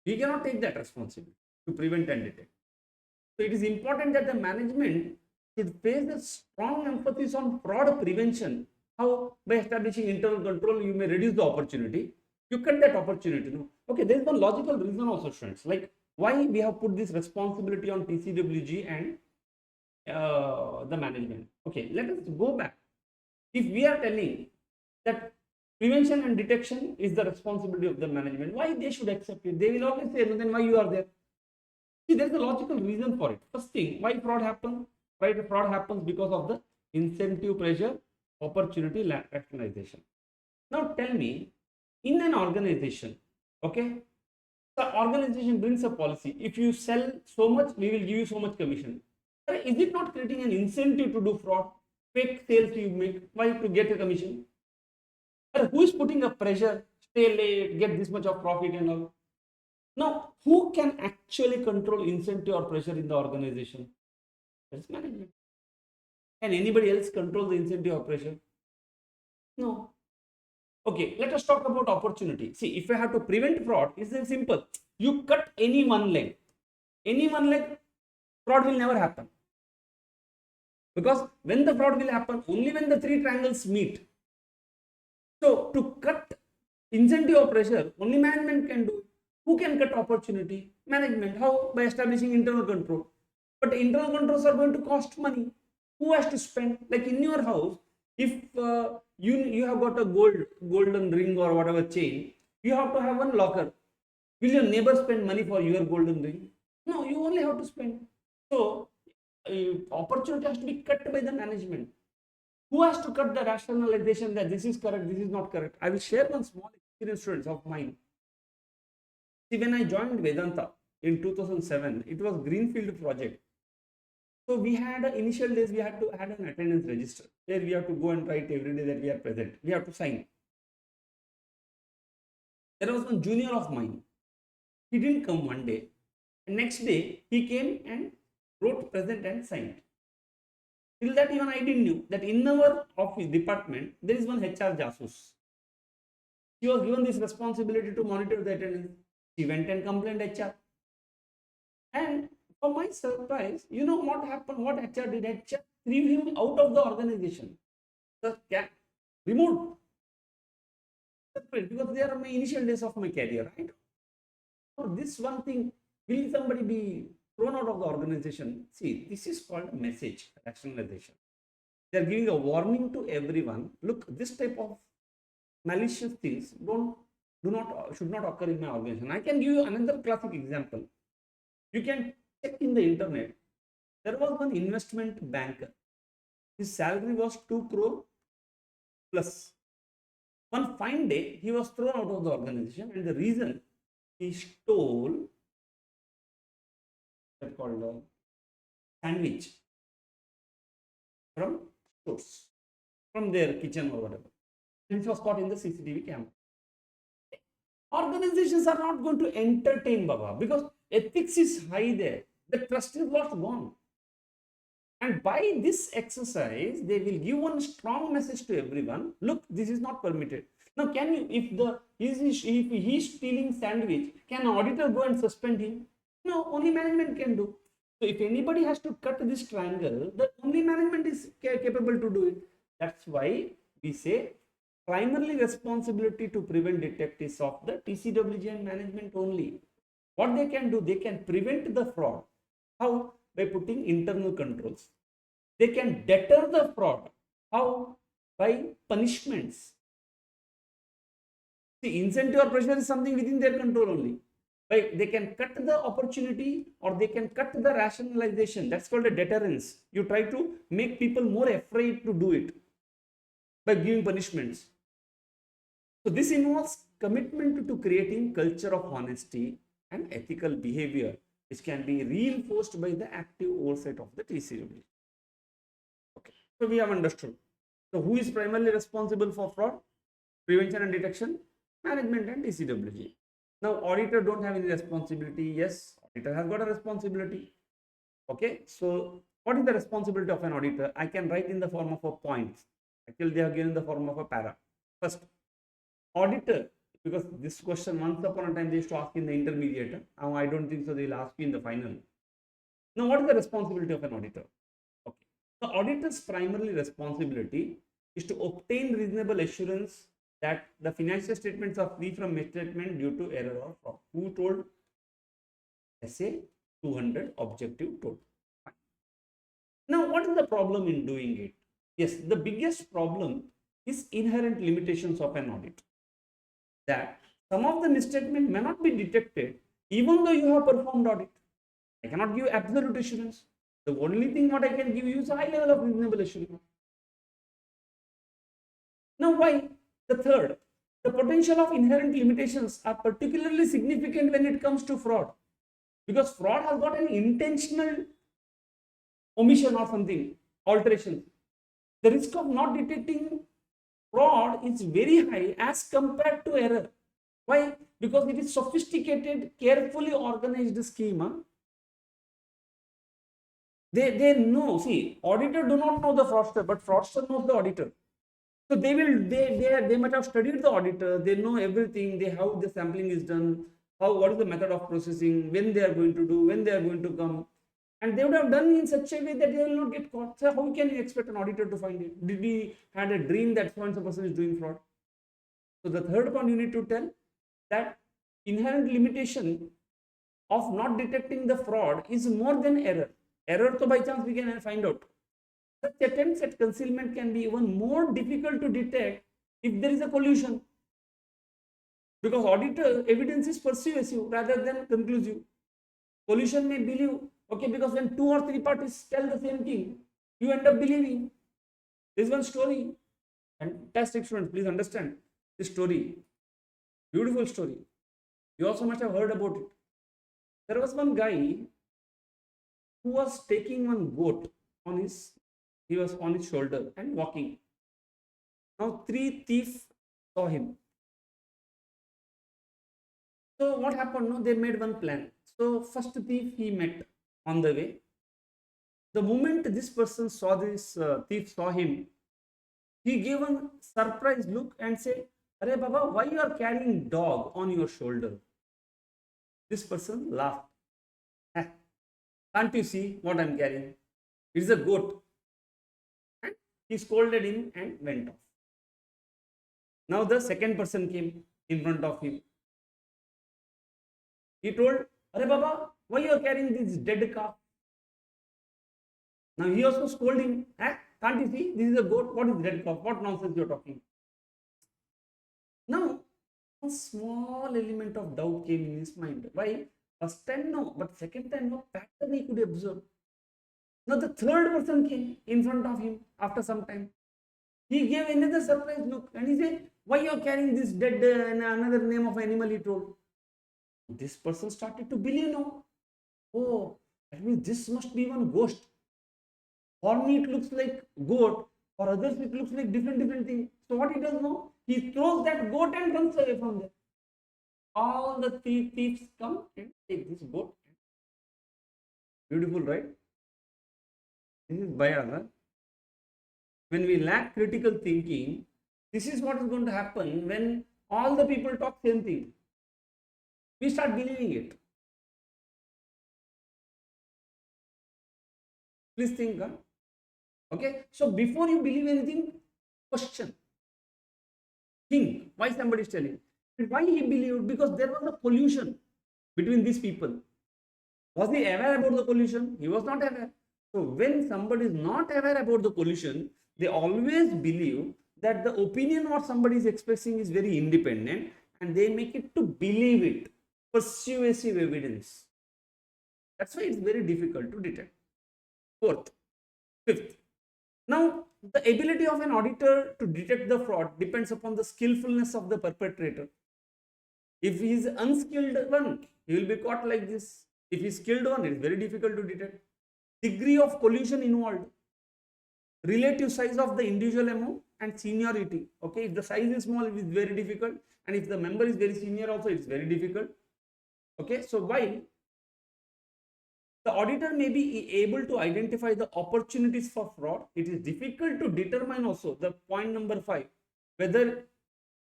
We cannot take that responsibility to prevent and detect. So it is important that the management should place a strong emphasis on fraud prevention. How? By establishing internal control, you may reduce the opportunity. You cut that opportunity. No? Okay, there is one logical reason also, students. Like why we have put this responsibility on TCWG and the management. Okay, let us go back. If we are telling that prevention and detection is the responsibility of the management, why they should accept it? They will always say, no, then why you are there? See, there is a logical reason for it. First thing, why fraud happens? Right, fraud happens because of the incentive pressure, opportunity rationalization. Now tell me, in an organization, okay, the organization brings a policy. If you sell so much, we will give you so much commission. Is it not creating an incentive to do fraud? Fake sales you make, why to get a commission? Who is putting a pressure? Stay late, get this much of profit and all. Now, who can actually control incentive or pressure in the organization? That's management. Can anybody else control the incentive or pressure? No. Okay, let us talk about opportunity. See, if I have to prevent fraud, it's very simple. You cut any one leg. Any one leg, fraud will never happen. Because when the fraud will happen, only when the three triangles meet. So, to cut incentive or pressure, only management can do it. Who can cut opportunity? Management. How? By establishing internal control. But internal controls are going to cost money. Who has to spend? Like in your house, if you have got a golden ring or whatever chain, you have to have one locker. Will your neighbor spend money for your golden ring? No, you only have to spend. So opportunity has to be cut by the management. Who has to cut the rationalization that this is correct, this is not correct? I will share one small experience, students, of mine. See, when I joined Vedanta in 2007, it was greenfield project. So we had initial days, we had to add an attendance register where we have to go and write every day that we are present. We have to sign. There was one junior of mine. He didn't come one day. And next day he came and wrote present and signed. Till that even I didn't know that in our office department there is one HR jasus. She was given this responsibility to monitor the attendance. She went and complained HR. And for my surprise, you know what happened? What HR did? HR threw him out of the organization. The cat removed. Because they are my initial days of my career, right? So this one thing, will somebody be thrown out of the organization? See, this is called a message rationalization. They are giving a warning to everyone. Look, this type of malicious things should not occur in my organization. I can give you another classic example. You can check in the internet. There was one investment banker. His salary was 2 crore plus. One fine day, he was thrown out of the organization, and the reason he stole that called a sandwich from stores, from their kitchen or whatever. And it was caught in the CCTV camera. Organizations are not going to entertain Baba because ethics is high there. The trust is lost, gone. And by this exercise, they will give one strong message to everyone. Look, this is not permitted. Now, can you, if he is stealing sandwich, can an auditor go and suspend him? No, only management can do. So, if anybody has to cut this triangle, the only management is capable to do it. That's why we say primarily responsibility to prevent detect is of the TCWG and management only. What they can do, they can prevent the fraud. How? By putting internal controls. They can deter the fraud. How? By punishments. See, incentive or pressure is something within their control only. They can cut the opportunity or they can cut the rationalization. That's called a deterrence. You try to make people more afraid to do it by giving punishments. So this involves commitment to creating culture of honesty and ethical behavior, which can be reinforced by the active oversight of the TCW. Okay, so we have understood. So who is primarily responsible for fraud, prevention and detection? Management and TCWG. Now auditor don't have any responsibility. Yes, auditor has got a responsibility. Okay, so what is the responsibility of an auditor? I can write in the form of a point. Actually, they have given in the form of a para. First, auditor, because this question once upon a time they used to ask in the intermediate. Now I don't think so they will ask you in the final. Now what is the responsibility of an auditor? Okay, the auditor's primarily responsibility is to obtain reasonable assurance that the financial statements are free from misstatement due to error or fraud. Who told? SA 200 objective told. Now, what is the problem in doing it? Yes, the biggest problem is inherent limitations of an audit. That some of the misstatement may not be detected even though you have performed audit. I cannot give absolute assurance. The only thing what I can give you is a high level of reasonable assurance. Now, why? The third, the potential of inherent limitations are particularly significant when it comes to fraud, because fraud has got an intentional omission or something, alteration. The risk of not detecting fraud is very high as compared to error. Why? Because it is sophisticated, carefully organized schema. They know, see, auditor do not know the fraudster, but fraudster knows the auditor. So they might have studied the auditor, they know everything, they how the sampling is done, what is the method of processing, when they are going to do, when they are going to come, and they would have done in such a way that they will not get caught. So how can you expect an auditor to find it? Did he had a dream that so and so person is doing fraud? So the third point you need to tell that inherent limitation of not detecting the fraud is more than error. Error, so by chance we can find out. Such attempts at concealment can be even more difficult to detect if there is a collusion, because auditor evidence is persuasive rather than conclusive. Collusion may believe, okay, because when 2 or 3 parties tell the same thing, you end up believing. This one story, fantastic students, please understand this story, beautiful story. You also must have heard about it. There was one guy who was taking one goat on his, he was on his shoulder and walking. Now 3 thieves saw him. So what happened? No, they made one plan. So first thief he met on the way. The moment this person saw this thief saw him, he gave a surprised look and said, "Arey Baba, why you are carrying dog on your shoulder?" This person laughed. Can't you see what I'm carrying? It's a goat. And he scolded him and went off. Now the second person came in front of him. He told, "Arey Baba, why you are carrying this dead calf?" Now he also scolded him. Can't you see? This is a goat. What is dead calf? What nonsense you're talking? Now, a small element of doubt came in his mind. Why? First time no, but second time no, pattern he could observe. Now the third person came in front of him after some time. He gave another surprised look and he said, "Why you are carrying this dead and another name of animal?" He told. This person started to believe now. Oh, that means this must be one ghost. For me it looks like goat, for others it looks like different thing. So what he does now? He throws that goat and runs away from there. All the thieves come and take this goat. Beautiful, right? This is bias. When we lack critical thinking, this is what is going to happen when all the people talk same thing. We start believing it. Please think. Okay, so before you believe anything, question. Think why somebody is telling. And why he believed? Because there was a collusion between these people. Was he aware about the collusion? He was not aware. So when somebody is not aware about the collusion, they always believe that the opinion what somebody is expressing is very independent and they make it to believe it. Persuasive evidence. That's why it's very difficult to detect. Fourth. Fifth. Now, the ability of an auditor to detect the fraud depends upon the skillfulness of the perpetrator. If he is unskilled one, he will be caught like this. If he is skilled one, it is very difficult to detect. Degree of collusion involved, relative size of the individual amount and seniority. Okay, if the size is small, it is very difficult, and if the member is very senior also, it's very difficult. Okay, so while the auditor may be able to identify the opportunities for fraud, it is difficult to determine also the point number 5, whether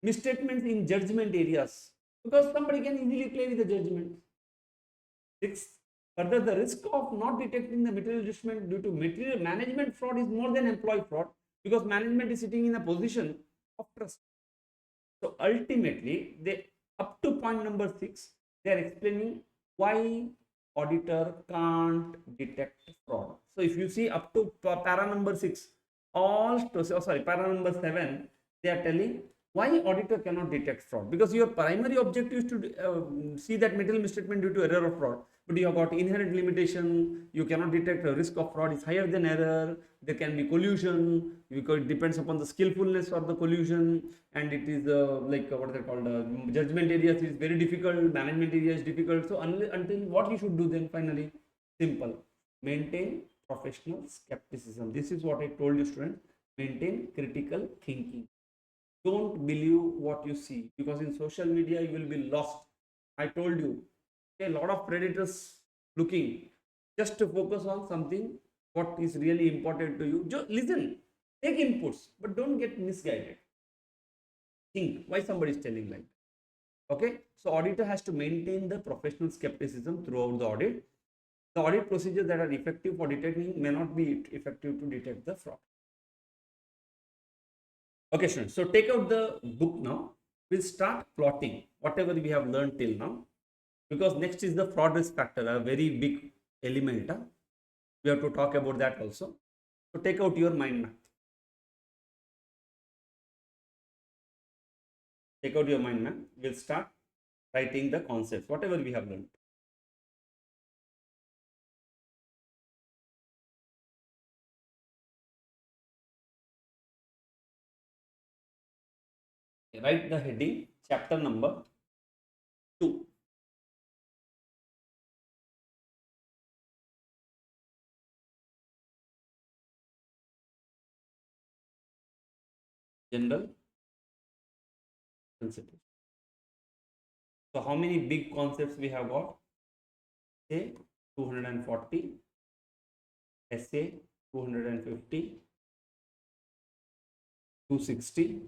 misstatements in judgment areas, because somebody can easily play with the judgment. 6. Further, the risk of not detecting the material judgment due to material management fraud is more than employee fraud, because management is sitting in a position of trust. So ultimately, they up to point number 6, they are explaining why auditor can't detect fraud. So if you see up to para number 6, para number 7, they are telling why auditor cannot detect fraud, because your primary objective is to see that material misstatement due to error or fraud, but you have got inherent limitation. You cannot detect the risk of fraud is higher than error. There can be collusion because it depends upon the skillfulness of the collusion, and it is what is it called, judgment areas is very difficult, management area is difficult. So until what you should do then finally, simple, maintain professional skepticism. This is what I told you, students. Maintain critical thinking. Don't believe what you see, because in social media you will be lost. I told you, okay, a lot of predators looking just to focus on something what is really important to you. Just listen, take inputs, but don't get misguided. Think why somebody is telling like that. Okay, so auditor has to maintain the professional skepticism throughout the audit. The audit procedures that are effective for detecting may not be effective to detect the fraud. Okay, students, so take out the book now. We'll start plotting whatever we have learned till now, because next is the fraud risk factor, a very big element. We have to talk about that also. So take out your mind map. Take out your mind map. We'll start writing the concepts, whatever we have learned. Write the heading, chapter number 2. General principles. So how many big concepts we have got? Say 240, essay 250, 260,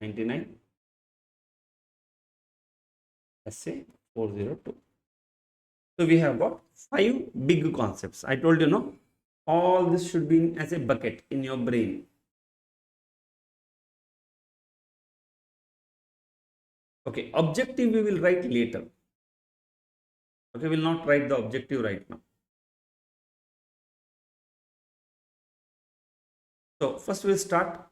99, essay 402. So we have got 5 big concepts. I told you, no, all this should be as a bucket in your brain. Okay, objective we will write later. Okay, we will not write the objective right now. So first we'll start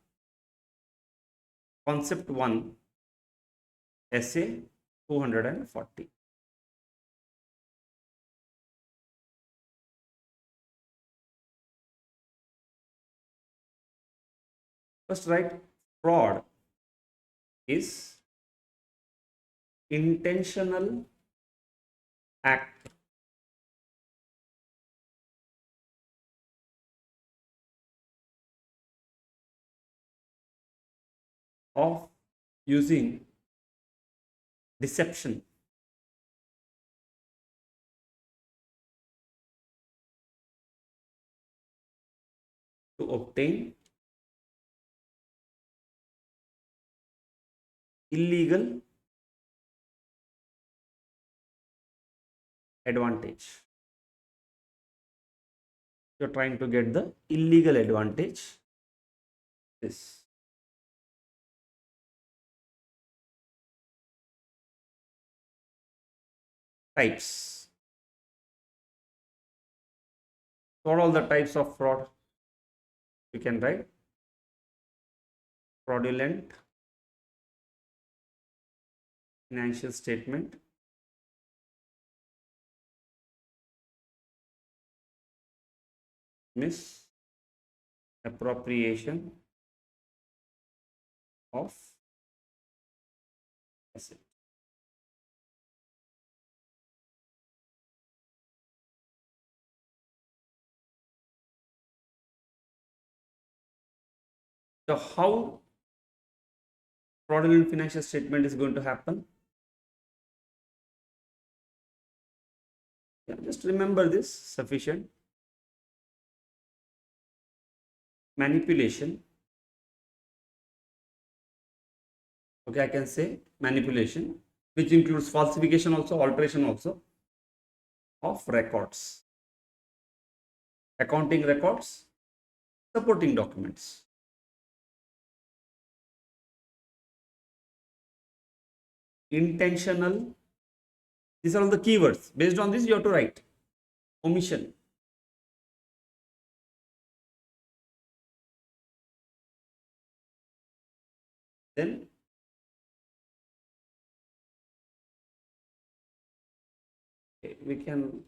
concept 1, essay 240. First write, fraud is intentional act of using deception to obtain illegal advantage. You're trying to get the illegal advantage. This types. What are all the types of fraud? You can write fraudulent financial statement, misappropriation of asset. So how fraudulent financial statement is going to happen? Yeah, just remember this, sufficient. Manipulation. Okay, I can say manipulation, which includes falsification also, alteration also of records, accounting records, supporting documents. intentional. These are all the keywords. Based on this, you have to write omission. Then we can,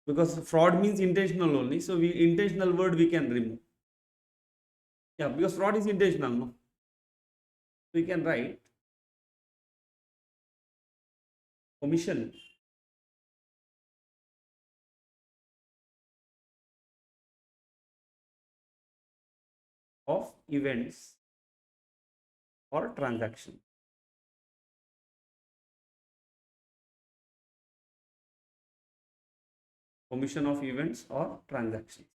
because fraud means intentional only, so we intentional word we can remove. Yeah, because fraud is intentional, no? We can write omission of events or transaction. Omission of events or transactions.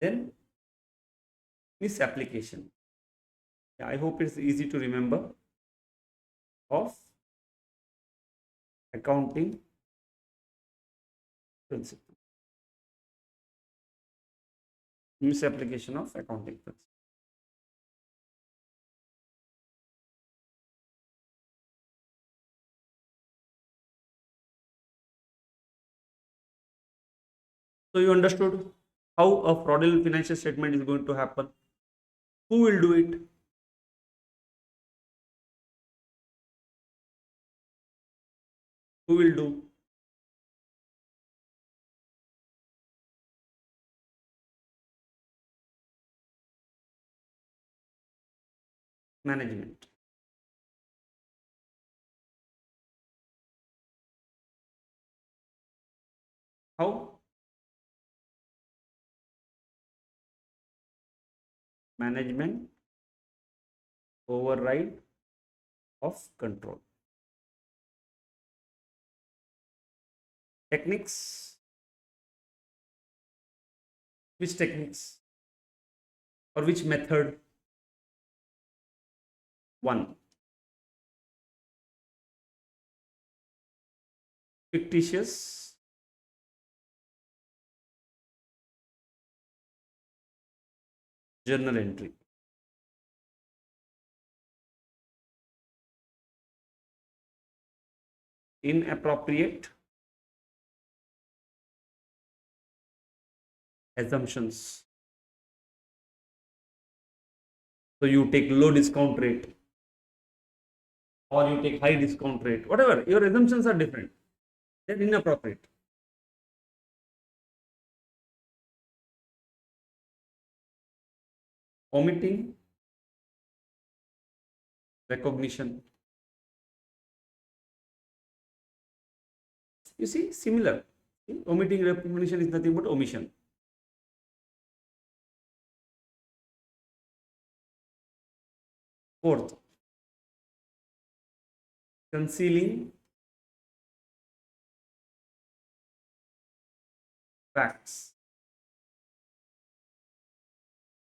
Then misapplication. Yeah, I hope it's easy to remember, of accounting principle. Misapplication of accounting principle. So you understood how a fraudulent financial statement is going to happen. Who will do it? Who will do? Management. How? Management override of control. Techniques. Which techniques or which method? One, fictitious journal entry. Inappropriate assumptions. So you take low discount rate or you take high discount rate, whatever, your assumptions are different. They're inappropriate. Omitting recognition. You see, similar. Omitting recognition is nothing but omission. Fourth, concealing facts.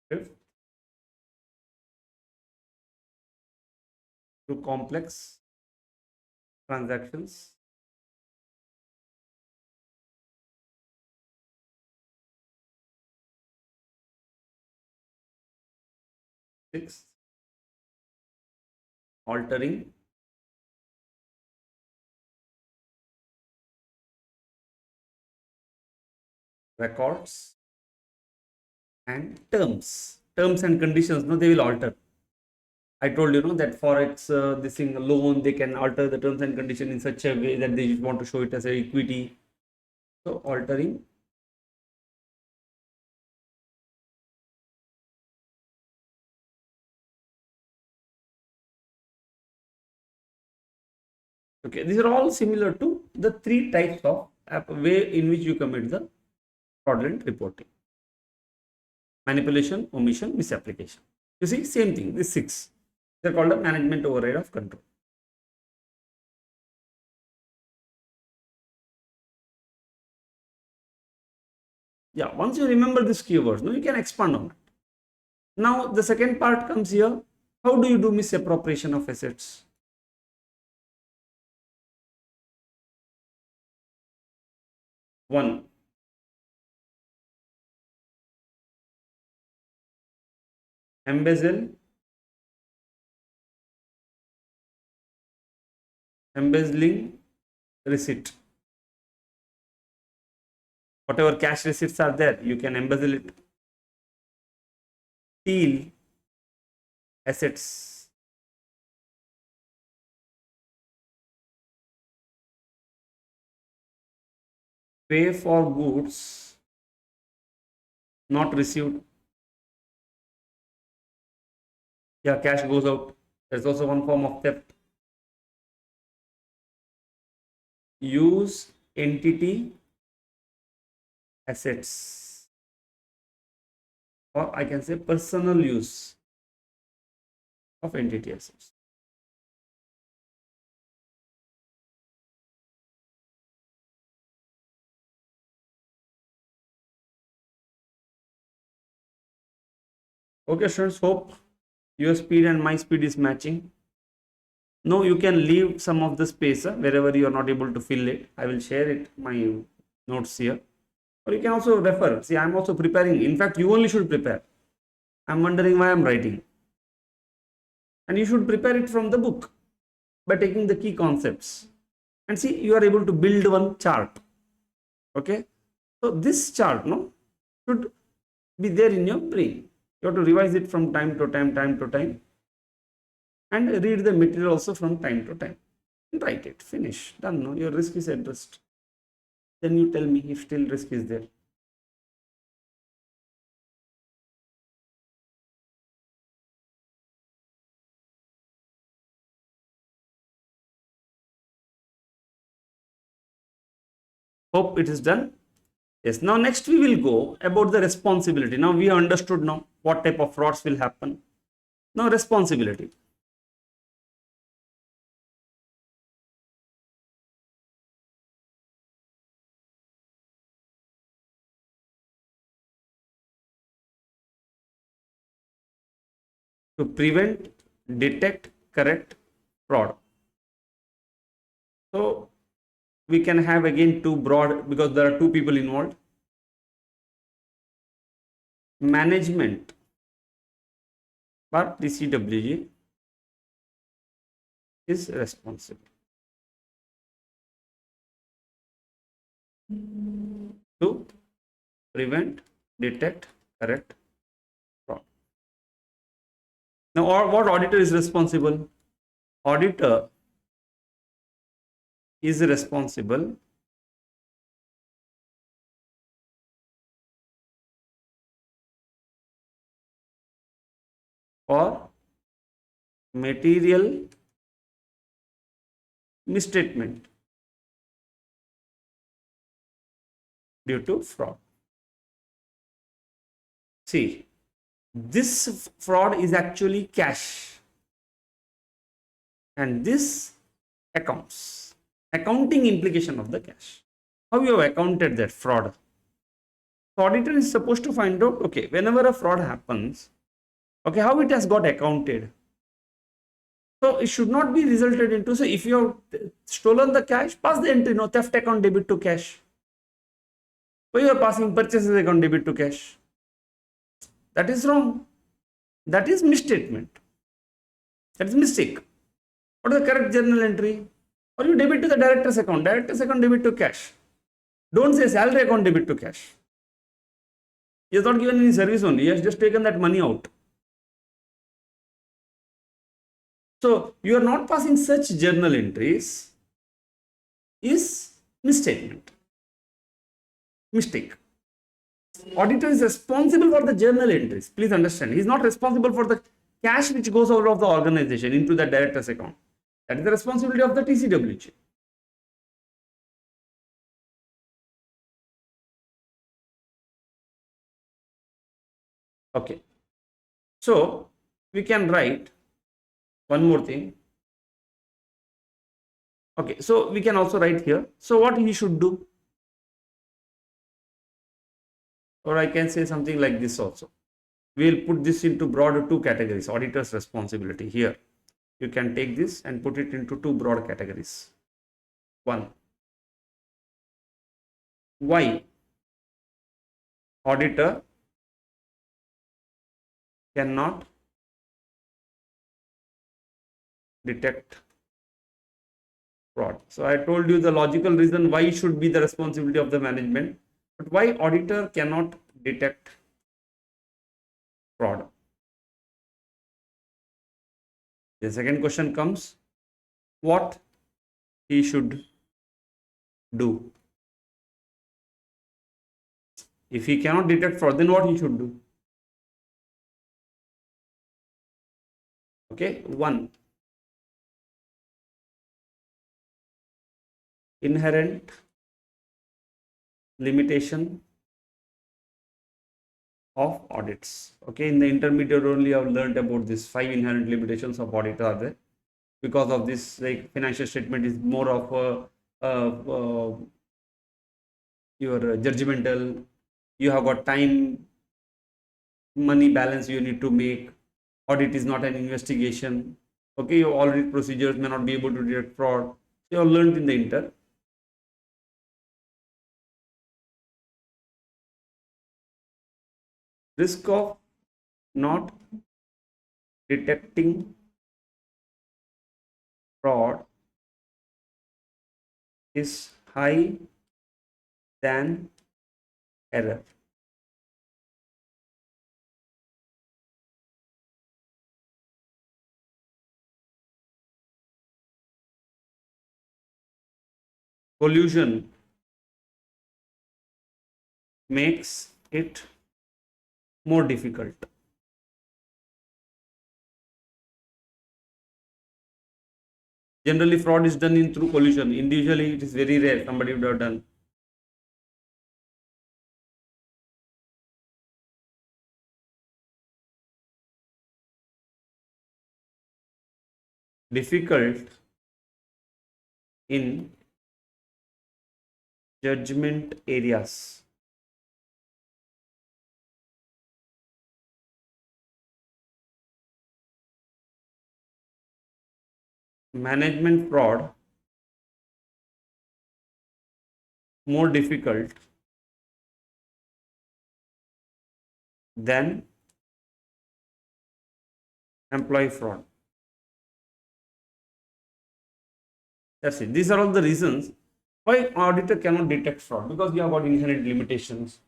Fifth, through complex transactions. Sixth, altering records and terms and conditions. No, they will alter. I told you, that forex, this thing loan, they can alter the terms and condition in such a way that they just want to show it as a equity. So altering okay, these are all similar to the three types of way in which you commit the fraudulent reporting: manipulation, omission, misapplication. You see, same thing, these six, they're called a management override of control. Yeah, once you remember these keywords, no, you can expand on it. Now the second part comes here. How do you do misappropriation of assets? One, embezzle, embezzling receipt. Whatever cash receipts are there, you can embezzle it. Steal assets. Pay for goods not received. Yeah, cash goes out. There's also one form of theft. Use entity assets, or I can say personal use of entity assets. Okay, students, hope your speed and my speed is matching. Now you can leave some of the space wherever you are not able to fill it. I will share it, my notes here. Or you can also refer. See, I'm also preparing. In fact, you only should prepare. I'm wondering why I'm writing. And you should prepare it from the book by taking the key concepts. And see, you are able to build one chart. Okay. So this chart, no, should be there in your brain. You have to revise it from time to time, and read the material also from time to time. And write it. Finish. Done. No, your risk is addressed. Then you tell me if still risk is there. Hope it is done. Yes. Now next we will go about the responsibility. Now we have understood now what type of frauds will happen. Now responsibility. To prevent, detect, correct fraud. So we can have again two broad, because there are two people involved. Management or TCWG is responsible to prevent, detect, correct fraud. Now, what auditor is responsible? Auditor is responsible for material misstatement due to fraud. See, this fraud is actually cash, and this accounts, accounting implication of the cash. How you have accounted that fraud? The auditor is supposed to find out, okay, whenever a fraud happens, okay, how it has got accounted. So it should not be resulted into, so if you have stolen the cash, pass the entry, no, theft account debit to cash. So you are passing purchases account debit to cash. That is wrong. That is misstatement. That is mistake. What is the correct journal entry? Or you debit to the director's account debit to cash. Don't say salary account debit to cash. He has not given any service only. He has just taken that money out. So you are not passing such journal entries is misstatement. Mistake. Auditor is responsible for the journal entries. Please understand. He is not responsible for the cash which goes out of the organization into the director's account. That is the responsibility of the TCWG. Okay. So we can write one more thing. Okay. So we can also write here. So what he should do? Or I can say something like this also. We will put this into broad two categories. Auditor's responsibility here. You can take this and put it into two broad categories. One, why auditor cannot detect fraud. So I told you the logical reason why it should be the responsibility of the management, but why auditor cannot detect fraud? The second question comes, what he should do. If he cannot detect fraud, then what he should do? Okay, one, inherent limitation of audits. Okay, in the intermediate only I've learned about this 5 inherent limitations of audit are there. Because of this, like financial statement is more of your judgmental. You have got time, money balance you need to make. Audit is not an investigation. Okay, your audit procedures may not be able to detect fraud. You have learned in the inter. Risk of not detecting fraud is high than error. Collusion makes it more difficult. Generally, fraud is done in through collusion. Individually, it is very rare somebody would have done. Difficult in judgment areas. Management fraud more difficult than employee fraud. That's it. These are all the reasons why auditor cannot detect fraud, because you have got inherent limitations.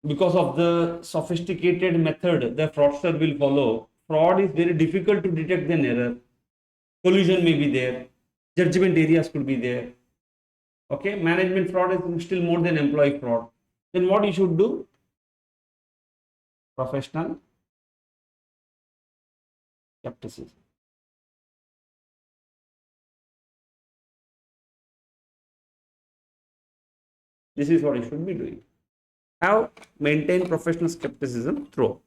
Because of the sophisticated method the fraudster will follow, fraud is very difficult to detect an error. Collusion may be there, judgment areas could be there. Okay, management fraud is still more than employee fraud. Then what you should do? Professional skepticism. This is what you should be doing. Have maintained professional skepticism throughout.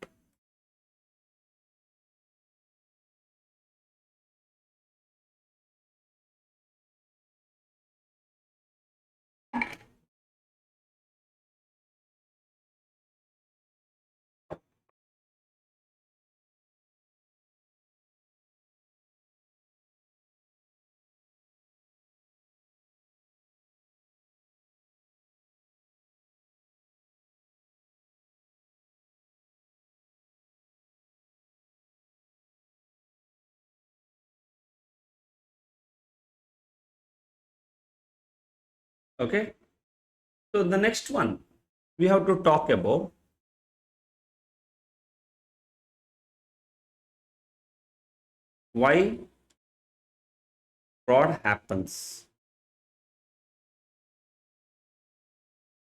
Okay. So the next one we have to talk about why fraud happens.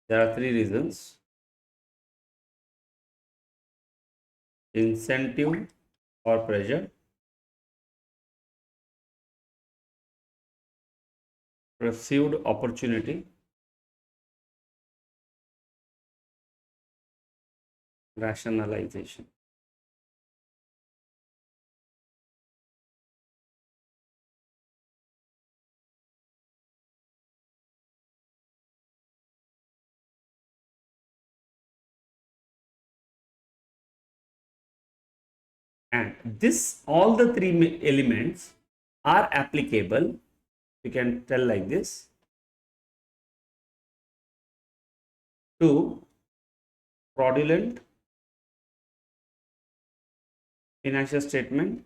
There are three reasons: incentive or pressure, perceived opportunity, rationalization. And this, all the three elements are applicable. You can tell like this to fraudulent financial statement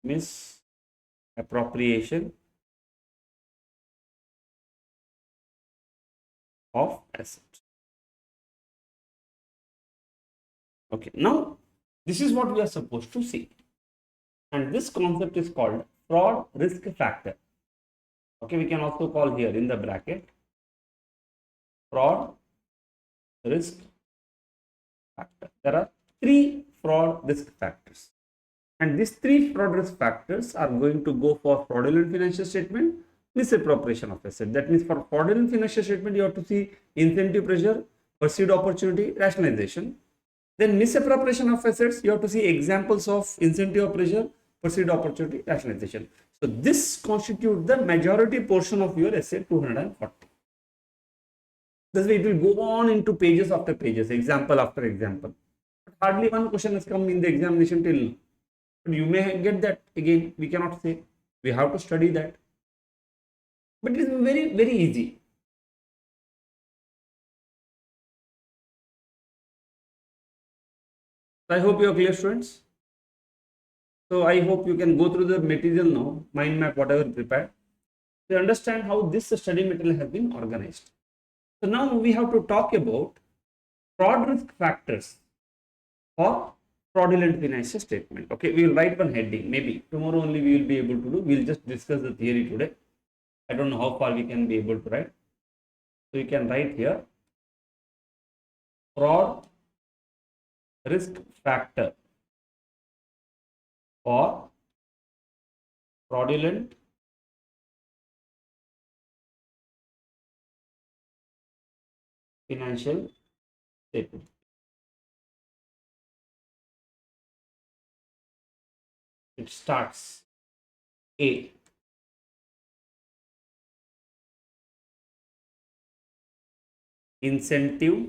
misappropriation of asset. Okay, now this is what we are supposed to see, and this concept is called fraud risk factor. Okay, we can also call here in the bracket fraud risk factor. There are three fraud risk factors, and these three fraud risk factors are going to go for fraudulent financial statement, misappropriation of asset. That means for fraudulent financial statement, you have to see incentive pressure, perceived opportunity, rationalization. Then misappropriation of assets, you have to see examples of incentive or pressure, perceived opportunity, rationalization. So this constitutes the majority portion of your essay 240. This way it will go on into pages after pages, example after example. But hardly one question has come in the examination till now. But you may get that again, we cannot say. We have to study that. But it is very, very easy. I hope you are clear, students. So I hope you can go through the material now, mind map, whatever prepared, to understand how this study material has been organized. So now we have to talk about fraud risk factors for fraudulent financial statement. Okay, we will write one heading. Maybe tomorrow only we will be able to do. We will just discuss the theory today. I don't know how far we can be able to write. So you can write here fraud risk factor for fraudulent financial statement. It starts A. Incentive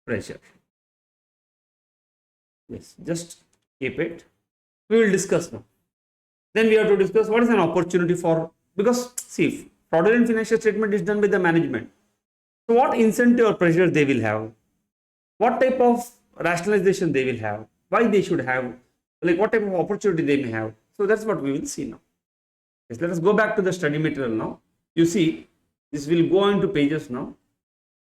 pressure. Yes, just keep it. We will discuss now. Then we have to discuss what is an opportunity for, because see, fraudulent financial statement is done by the management. So what incentive or pressure they will have, what type of rationalization they will have, why they should have, like what type of opportunity they may have. So that's what we will see now. Yes, let us go back to the study material now. You see, this will go into pages now.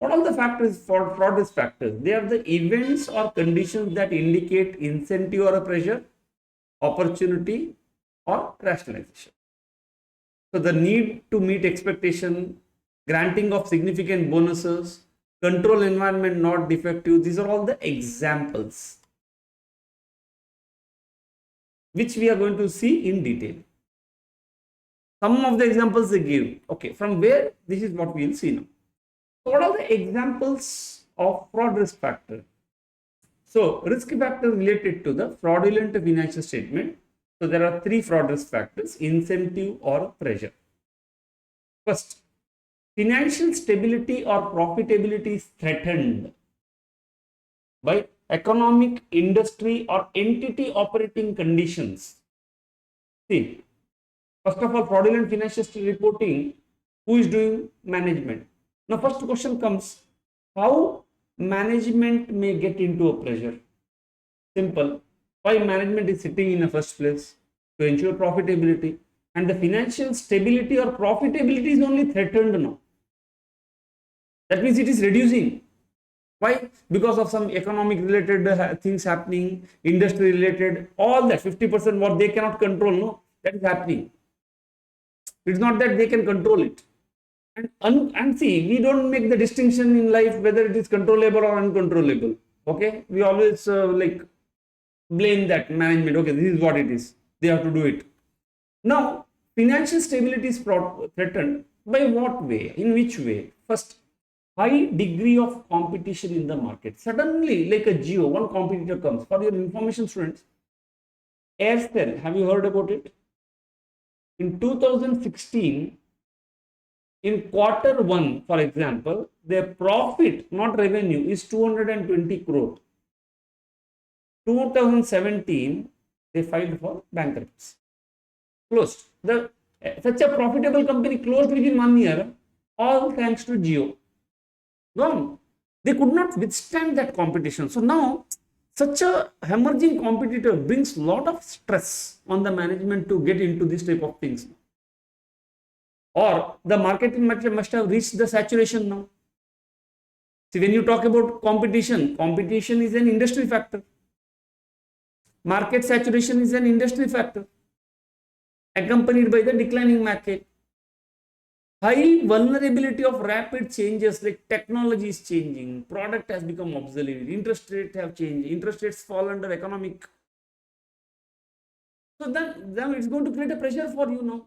What are the factors for fraud risk factors? They are the events or conditions that indicate incentive or a pressure, opportunity, or rationalization. So the need to meet expectation, granting of significant bonuses, control environment not defective, these are all the examples which we are going to see in detail. Some of the examples they give. Okay, from where this is what we will see now. So what are the examples of fraud risk factor? So risk factor related to the fraudulent financial statement. So there are three fraud risk factors: incentive or pressure. First, financial stability or profitability is threatened by economic, industry, or entity operating conditions. See, first of all, fraudulent financial reporting, who is doing? Management. Now, first question comes, how management may get into a pressure? Simple. Why management is sitting in the first place? To ensure profitability. And the financial stability or profitability is only threatened now. That means it is reducing. Why? Because of some economic related things happening, industry related, all that 50% what they cannot control, no, that is happening. It's not that they can control it. And see, we don't make the distinction in life whether it is controllable or uncontrollable. Okay, we always like blame that management. Okay, this is what it is. They have to do it. Now, financial stability is threatened by what way? In which way? First, high degree of competition in the market. Suddenly, like a Geo, one competitor comes. For your information, students, Airtel, have you heard about it? In 2016, in quarter one, for example, their profit, not revenue, is 220 crore. 2017, they filed for bankruptcy. Closed. Such a profitable company closed within 1 year, all thanks to Geo. Gone. They could not withstand that competition. So now, Such a emerging competitor brings a lot of stress on the management to get into this type of things. Or the market must have reached the saturation now. See, when you talk about competition, competition is an industry factor. Market saturation is an industry factor, accompanied by the declining market. High vulnerability of rapid changes, like technology is changing, product has become obsolete, interest rates have changed, interest rates fall under economic. So then it's going to create a pressure for you now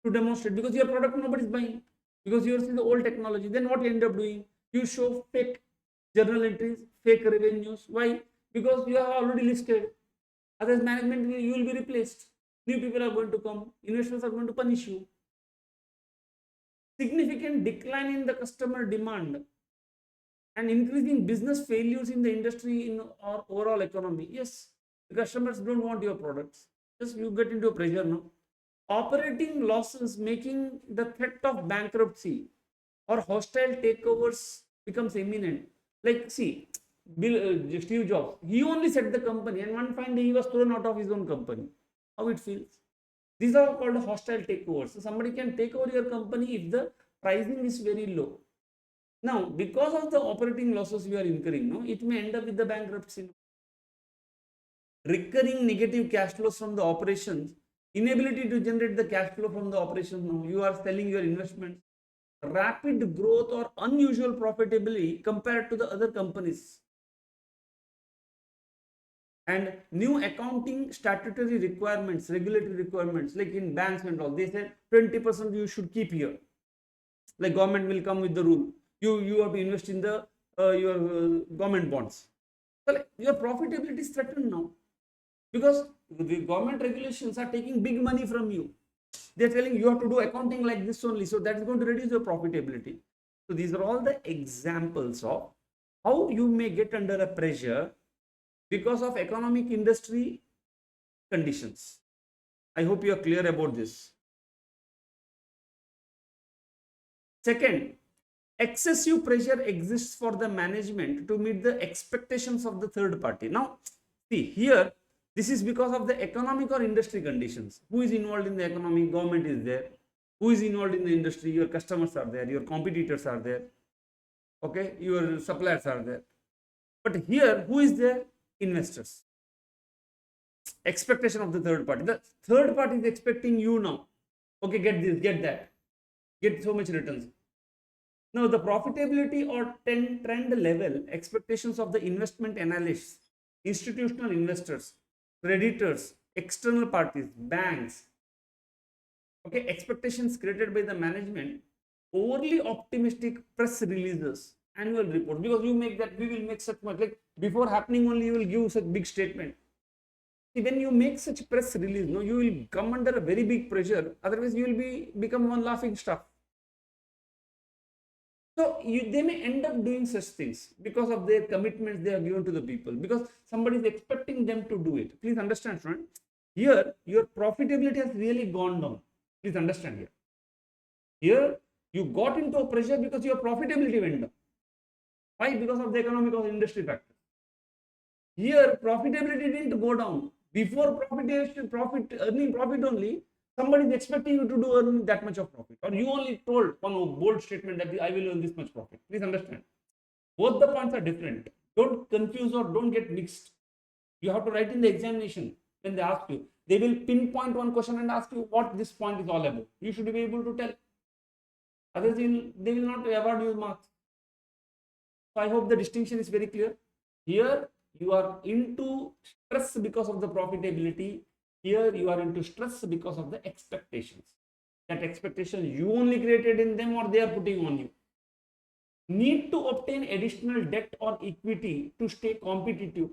to demonstrate, because your product nobody is buying, because you're using the old technology. Then what you end up doing? You show fake journal entries, fake revenues. Why? Because you are already listed. Otherwise, management, you will be replaced. New people are going to come. Investors are going to punish you. Significant decline in the customer demand and increasing business failures in the industry, in our overall economy. Yes, the customers don't want your products. Just you get into a pressure now. Operating losses, making the threat of bankruptcy or hostile takeovers becomes imminent. Like, see, Steve Jobs, he only set the company, and one fine day he was thrown out of his own company. How it feels? These are called hostile takeovers. So somebody can take over your company if the pricing is very low. Now, because of the operating losses you are incurring, no, it may end up with the bankruptcy. Recurring negative cash flows from the operations, inability to generate the cash flow from the operations. Now you are selling your investments, rapid growth or unusual profitability compared to the other companies, and new accounting statutory requirements, regulatory requirements, like in banks and all. They said 20% you should keep here. Like government will come with the rule. You have to invest in the your government bonds. So like your profitability is threatened now, because the government regulations are taking big money from you. They're telling you have to do accounting like this only, so that is going to reduce your profitability. So these are all the examples of how you may get under a pressure because of economic industry conditions. I hope you are clear about this. Second, excessive pressure exists for the management to meet the expectations of the third party. Now, see here, this is because of the economic or industry conditions. Who is involved in the economy? Government is there. Who is involved in the industry? Your customers are there. Your competitors are there. Okay, your suppliers are there. But here, who is there? Investors. Expectation of the third party. The third party is expecting you now. Okay, get this, get that, get so much returns. Now, the profitability or trend level expectations of the investment analysts, institutional investors, creditors, external parties, banks. Okay, expectations created by the management, overly optimistic press releases, annual report. Because you make that, we will make such much, like before happening only you will give such big statement. See, when you make such press release, no, you will come under a very big pressure. Otherwise, you will become one laughing stock. So they may end up doing such things because of their commitments they have given to the people, because somebody is expecting them to do it. Please understand, friend. Here, your profitability has really gone down. Please understand here. Here, you got into a pressure because your profitability went down. Why? Because of the economic or industry factor. Here, profitability didn't go down. Before earning profit only, somebody is expecting you to do earn that much of profit, or you only told one bold statement that I will earn this much profit. Please understand, both the points are different. Don't confuse or don't get mixed. You have to write in the examination. When they ask you, they will pinpoint one question and ask you what this point is all about. You should be able to tell. Otherwise, they will not award you marks. So I hope the distinction is very clear. Here you are into stress because of the profitability. Here you are into stress because of the expectations. That expectation you only created in them, or they are putting on you. Need to obtain additional debt or equity to stay competitive.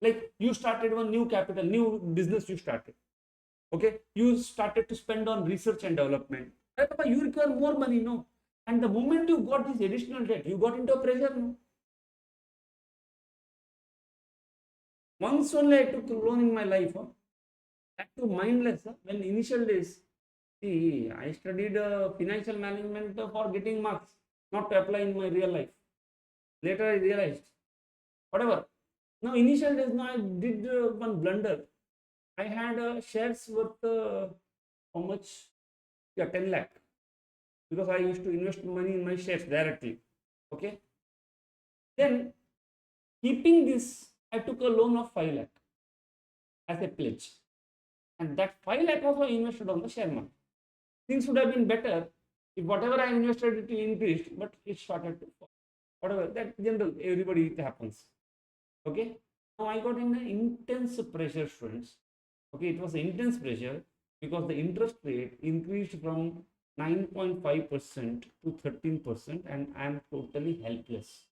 Like you started one new capital, new business you started. Okay, you started to spend on research and development. You require more money, no? And the moment you got this additional debt, you got into a pressure, no? Once only I took a loan in my life. That too mindless. When initial days, see, I studied financial management for getting marks, not to apply in my real life. Later I realized, whatever, Now, initial days, now I did one blunder. I had shares worth how much? Yeah, 10 lakh. Because I used to invest money in my shares directly. Okay. Then, keeping this, I took a loan of 5 lakh as a pledge. And that 5 lakh also invested on the share market. Things would have been better if whatever I invested it increased, but it started to fall. Whatever, that general, everybody it happens. Okay. Now I got in an intense pressure, students. Okay, it was intense pressure because the interest rate increased from 9.5% to 13%, and I am totally helpless.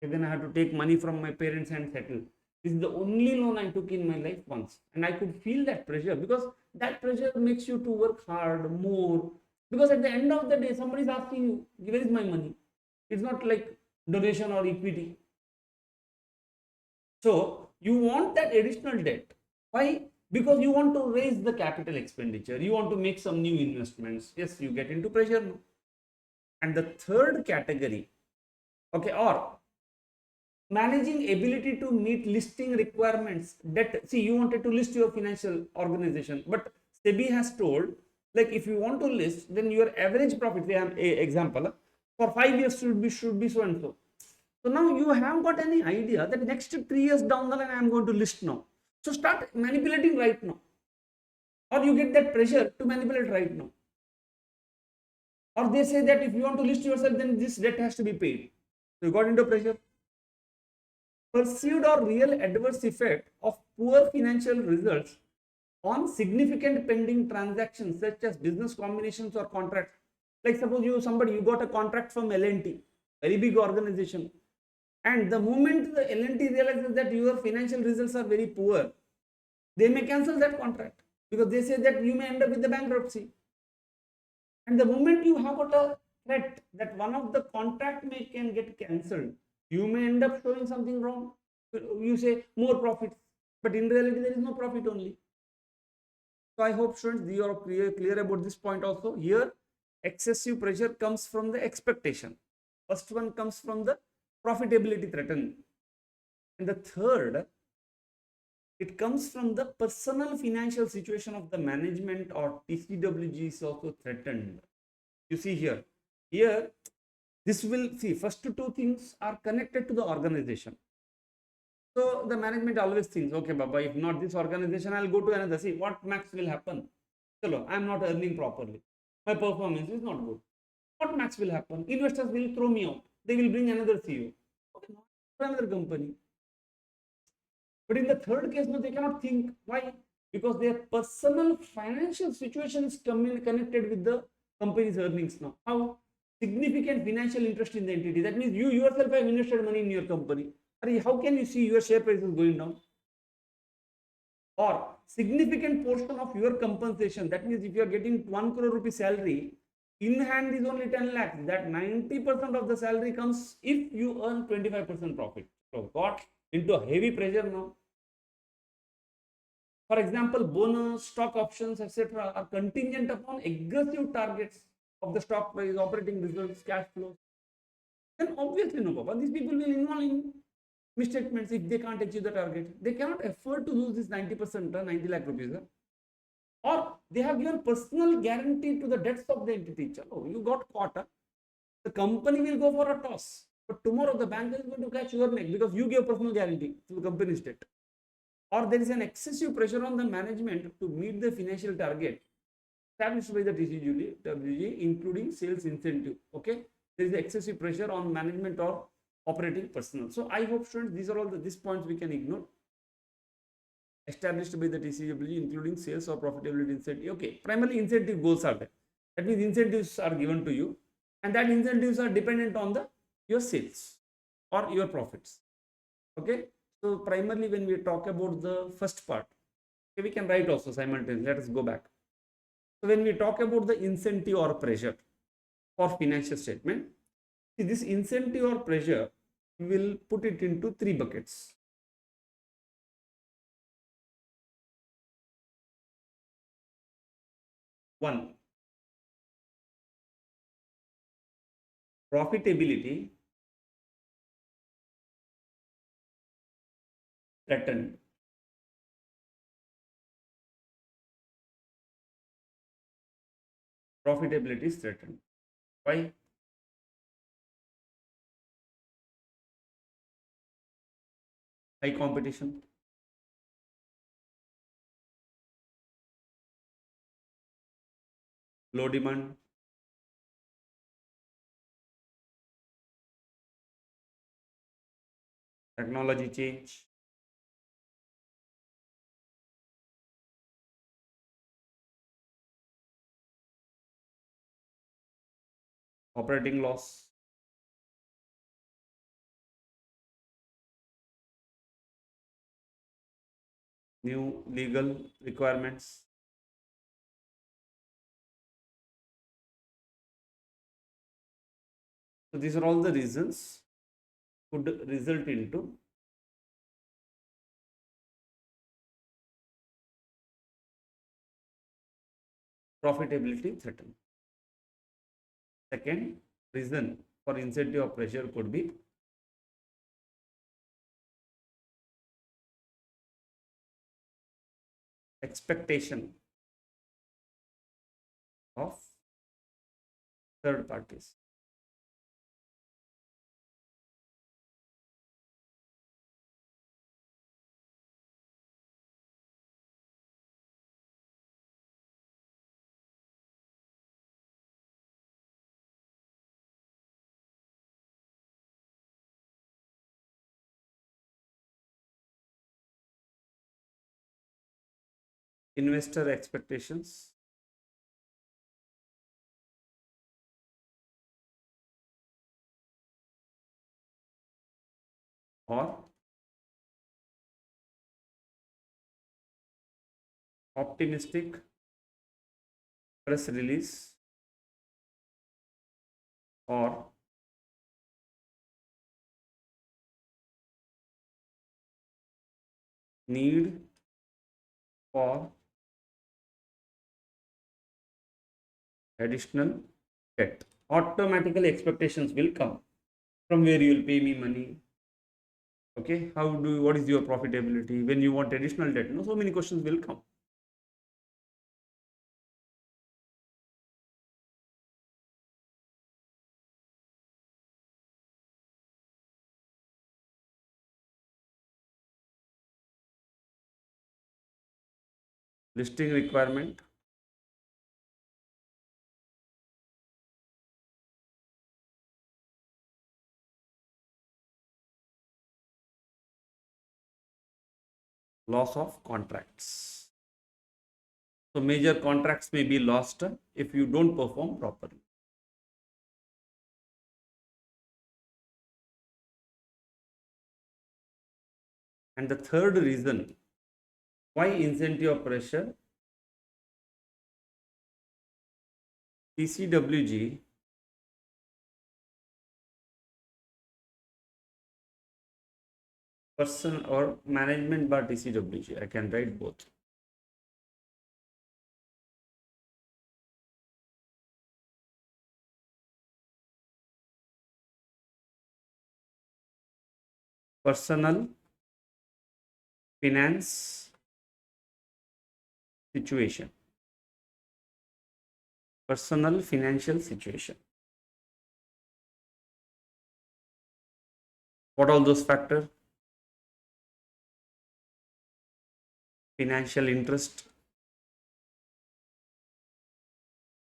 Okay, then I had to take money from my parents and settle. This is the only loan I took in my life once, and I could feel that pressure because that pressure makes you to work hard more. Because at the end of the day, somebody is asking you, "Where is my money?" It's not like donation or equity. So you want that additional debt. Why? Because you want to raise the capital expenditure. You want to make some new investments. Yes, you get into pressure now. And the third category, okay, or managing ability to meet listing requirements. Debt. See, you wanted to list your financial organization, but SEBI has told, like, if you want to list, then your average profit. Say, example, for 5 years should be so and so. So now you have got any idea that next 3 years down the line, I am going to list now. So start manipulating right now. Or you get that pressure to manipulate right now. Or they say that if you want to list yourself, then this debt has to be paid. So you got into pressure. Perceived or real adverse effect of poor financial results on significant pending transactions such as business combinations or contracts. Like suppose you got a contract from L&T, very big organization, and the moment the L&T realizes that your financial results are very poor, they may cancel that contract because they say that you may end up with the bankruptcy. And the moment you have got a threat that one of the contract may can get cancelled, you may end up showing something wrong. You say more profits, but in reality there is no profit only. So I hope students you are clear about this point also. Here excessive pressure comes from the expectation. First one comes from the profitability threatened. And the third, it comes from the personal financial situation of the management or TCWG is also threatened. You see here this will see first two things are connected to the organization. So the management always thinks, okay, Baba, if not this organization, I'll go to another. See what max will happen. Chalo, I'm not earning properly. My performance is not good. What max will happen? Investors will throw me out. They will bring another CEO. Okay, another company. But in the third case, no, they cannot think. Why? Because their personal financial situation is connected with the company's earnings now. How? Significant financial interest in the entity. That means you yourself have invested money in your company. How can you see your share prices going down? Or significant portion of your compensation. That means if you are getting 1 crore rupee salary, in hand is only 10 lakhs. That 90% of the salary comes if you earn 25% profit. So got into a heavy pressure now. For example, bonus, stock options, etc., are contingent upon aggressive targets of the stock price, operating results, cash flows. Then obviously, no, Papa, these people will involve in misstatements if they can't achieve the target. They cannot afford to lose this 90%, 90 lakh rupees. Or they have given personal guarantee to the debts of the entity. Chalo, you got caught. The company will go for a toss. But tomorrow the bank is going to catch your neck because you gave personal guarantee to the company's debt. Or there is an excessive pressure on the management to meet the financial target established by the TCWG, including sales incentive. Okay, there is excessive pressure on management or operating personnel. So I hope students, these are all these points we can ignore. Established by the TCWG, including sales or profitability incentive. Okay, primarily incentive goals are there. That means incentives are given to you, and that incentives are dependent on the your sales or your profits. Okay, so primarily when we talk about the first part, okay, we can write also simultaneously. Let us go back. So when we talk about the incentive or pressure for financial statement, see this incentive or pressure, we will put it into three buckets. One, profitability. threatened. Profitability is threatened. Why? High competition, low demand, technology change, operating loss, new legal requirements. So these are all the reasons could result into profitability threatened. Second reason for incentive of pressure could be expectation of third parties. Investor expectations, or optimistic press release, or need for additional debt. Automatically expectations will come from where you will pay me money. Okay, what is your profitability when you want additional debt? So many questions will come. Listing requirement, loss of contracts. So major contracts may be lost if you don't perform properly. And the third reason why incentive pressure, TCWG person or management bar TCWG, I can write both. Personal finance situation, personal financial situation. What all those factors? Financial interest.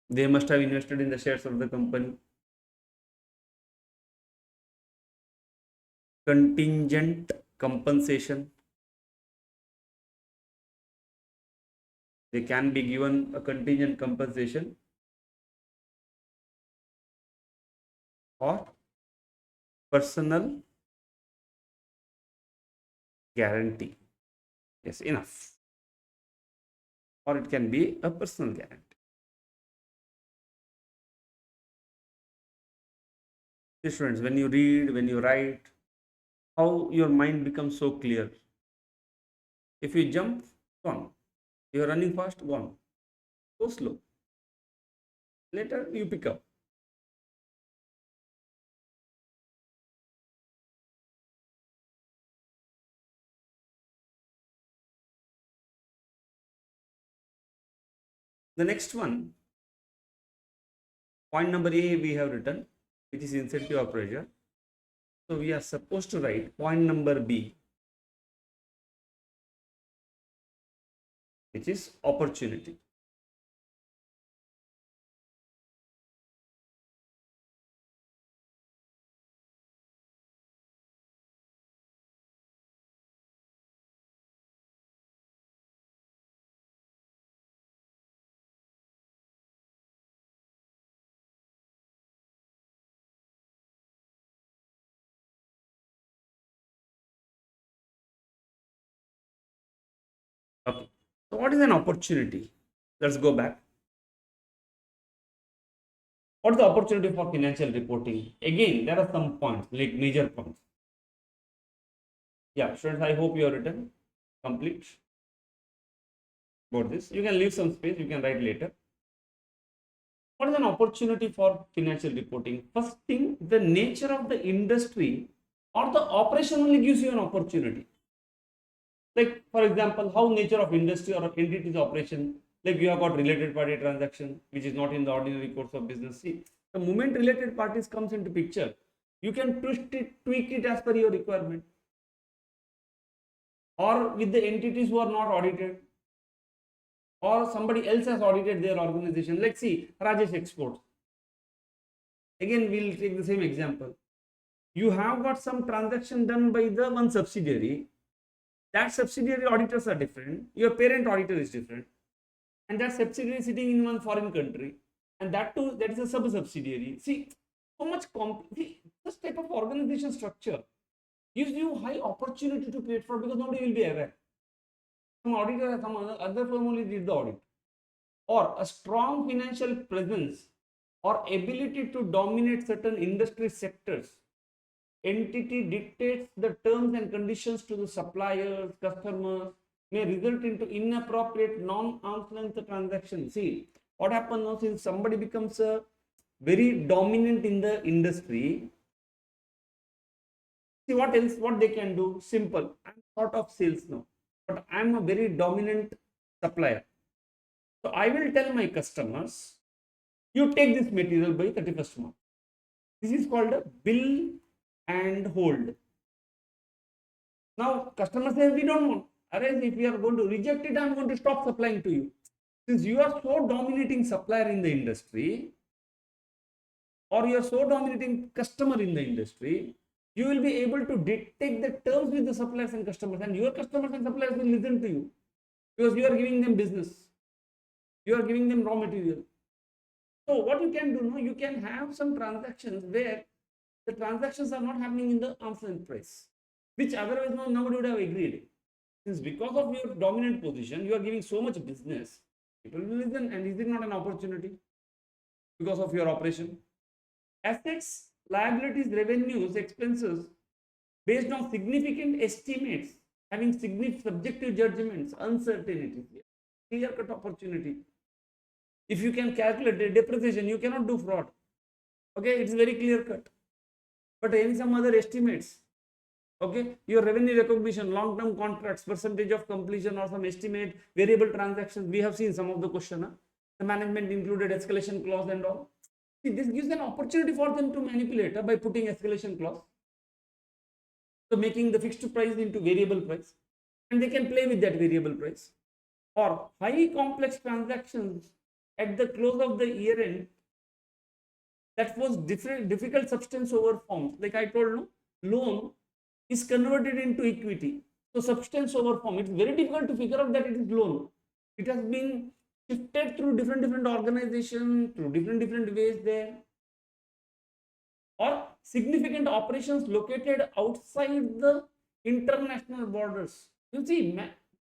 They must have invested in the shares of the company. Contingent compensation. They can be given a contingent compensation or personal guarantee. Yes, enough. Or it can be a personal guarantee. See, students, when you read, when you write, how your mind becomes so clear. If you jump, gone. You're running fast, gone. Go slow. Later you pick up. The next one, point number A we have written, which is incentive or pressure. So we are supposed to write point number B, which is opportunity. Okay. So what is an opportunity? Let's go back. What is the opportunity for financial reporting? Again, there are some points, like major points. Yeah, students, I hope you have written complete about this. You can leave some space, you can write later. What is an opportunity for financial reporting? First thing, the nature of the industry or the operation only gives you an opportunity. Like, for example, how nature of industry or entity's operation, like you have got related party transaction, which is not in the ordinary course of business. See, the moment related parties comes into picture, you can twist it, tweak it as per your requirement. Or with the entities who are not audited, or somebody else has audited their organization. Like, see, Rajesh Exports. Again, we'll take the same example. You have got some transaction done by the one subsidiary. That subsidiary auditors are different. Your parent auditor is different. And that subsidiary is sitting in one foreign country. And that too, that is a sub-subsidiary. See, so much this type of organization structure gives you high opportunity to create fraud because nobody will be aware. Some auditor, some other firm only did the audit. Or a strong financial presence or ability to dominate certain industry sectors. Entity dictates the terms and conditions to the suppliers, customers, may result into inappropriate non-arm's length transaction. See, what happens now, since somebody becomes a very dominant in the industry, see what else, what they can do? Simple. I'm sort of sales now, but I'm a very dominant supplier. So I will tell my customers, you take this material by 31st March. This is called a bill and hold. Now customer says we don't want. Otherwise, if we are going to reject it, I'm going to stop supplying to you. Since you are so dominating supplier in the industry, or you are so dominating customer in the industry, you will be able to dictate the terms with the suppliers and customers, and your customers and suppliers will listen to you because you are giving them business, you are giving them raw material. So what you can do now, you can have some transactions where the transactions are not happening in the arm's length price, which otherwise nobody would have agreed. Since because of your dominant position, you are giving so much business, people will listen. And is it not an opportunity because of your operation? Assets, liabilities, revenues, expenses based on significant estimates, having significant subjective judgments, uncertainty, clear cut opportunity. If you can calculate the depreciation, you cannot do fraud. Okay, it's very clear cut. But any some other estimates, okay, your revenue recognition, long-term contracts, percentage of completion, or some estimate, variable transactions. We have seen some of the question. The management included escalation clause and all. See, this gives an opportunity for them to manipulate by putting escalation clause. So making the fixed price into variable price, and they can play with that variable price. Or high complex transactions at the close of the year end, that was difficult substance over form. Like I told you, loan is converted into equity. So substance over form. It's very difficult to figure out that it is loan. It has been shifted through different organizations, through different ways there. Or significant operations located outside the international borders. You see,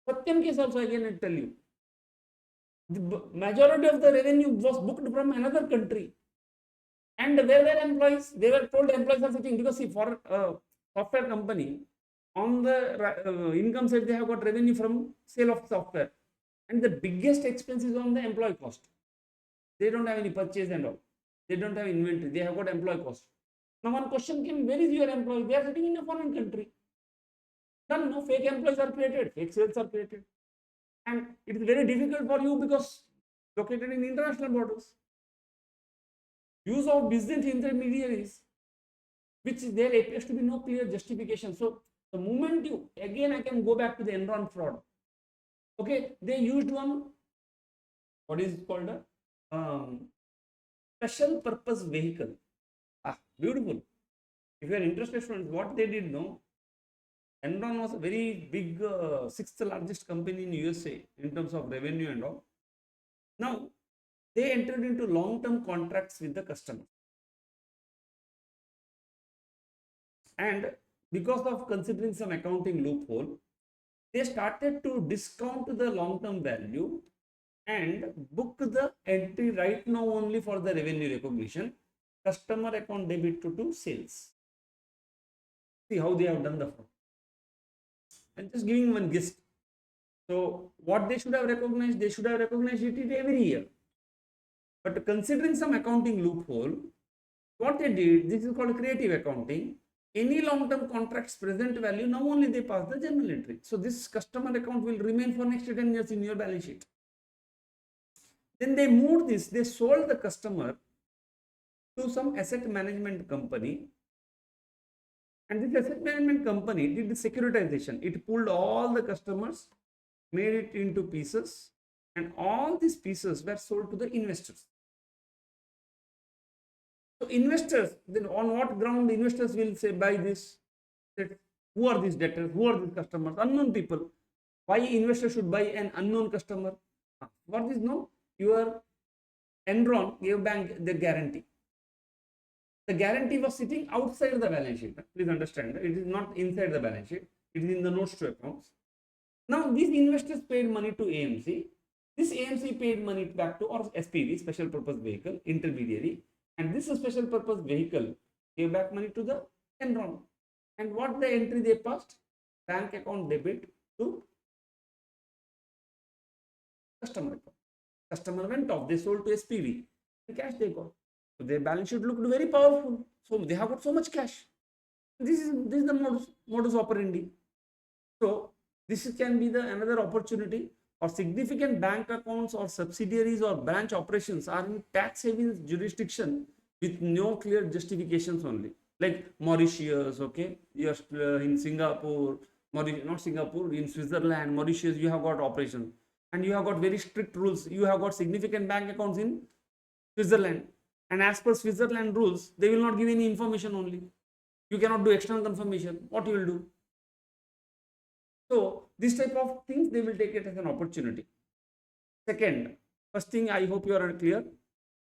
Satyam case also again I tell you, the majority of the revenue was booked from another country. And where were employees? They were told employees are sitting, because see, for a software company, on the income side, they have got revenue from sale of software. And the biggest expense is on the employee cost. They don't have any purchase and all. They don't have inventory. They have got employee cost. Now one question came, where is your employee? They are sitting in a foreign country. Then no, fake employees are created, fake sales are created. And it is very difficult for you because located in international borders. Use of business intermediaries, which there appears to be no clear justification. So the moment you, again I can go back to the Enron fraud. Okay, they used one, what is called a special purpose vehicle. Beautiful. If you are interested, students, what they did, no, Enron was a very big, sixth largest company in USA in terms of revenue and all. Now, they entered into long-term contracts with the customer. And because of considering some accounting loophole, they started to discount the long-term value and book the entry right now only for the revenue recognition, customer account debit to sales. See how they have done the fraud. I'm just giving one guess. So what they should have recognized, they should have recognized it every year. But considering some accounting loophole, what they did, this is called creative accounting. Any long-term contract's present value, now only they pass the journal entry. So this customer account will remain for next 10 years in your balance sheet. Then they moved this, they sold the customer to some asset management company. And this asset management company did the securitization. It pulled all the customers, made it into pieces, and all these pieces were sold to the investors. So investors, then on what ground investors will say buy this? Who are these debtors? Who are these customers? Unknown people. Why investors should buy an unknown customer? What is no? Your Enron gave bank the guarantee. The guarantee was sitting outside the balance sheet. Please understand, it is not inside the balance sheet. It is in the notes to accounts. Now these investors paid money to AMC. This AMC paid money back to or SPV, special purpose vehicle, intermediary. And this special purpose vehicle gave back money to the Enron. And what the entry they passed? Bank account debit to customer account. Customer went off, they sold to SPV. The cash they got. So their balance sheet looked very powerful. So they have got so much cash. This is the modus operandi. So this can be the another opportunity, or significant bank accounts or subsidiaries or branch operations are in tax haven jurisdiction with no clear justifications only. Like Mauritius, okay, you're in Singapore, not Singapore, in Switzerland, Mauritius, you have got operations. And you have got very strict rules. You have got significant bank accounts in Switzerland. And as per Switzerland rules, they will not give any information only. You cannot do external confirmation. What you will do? So this type of things, they will take it as an opportunity. Second, first thing, I hope you are clear.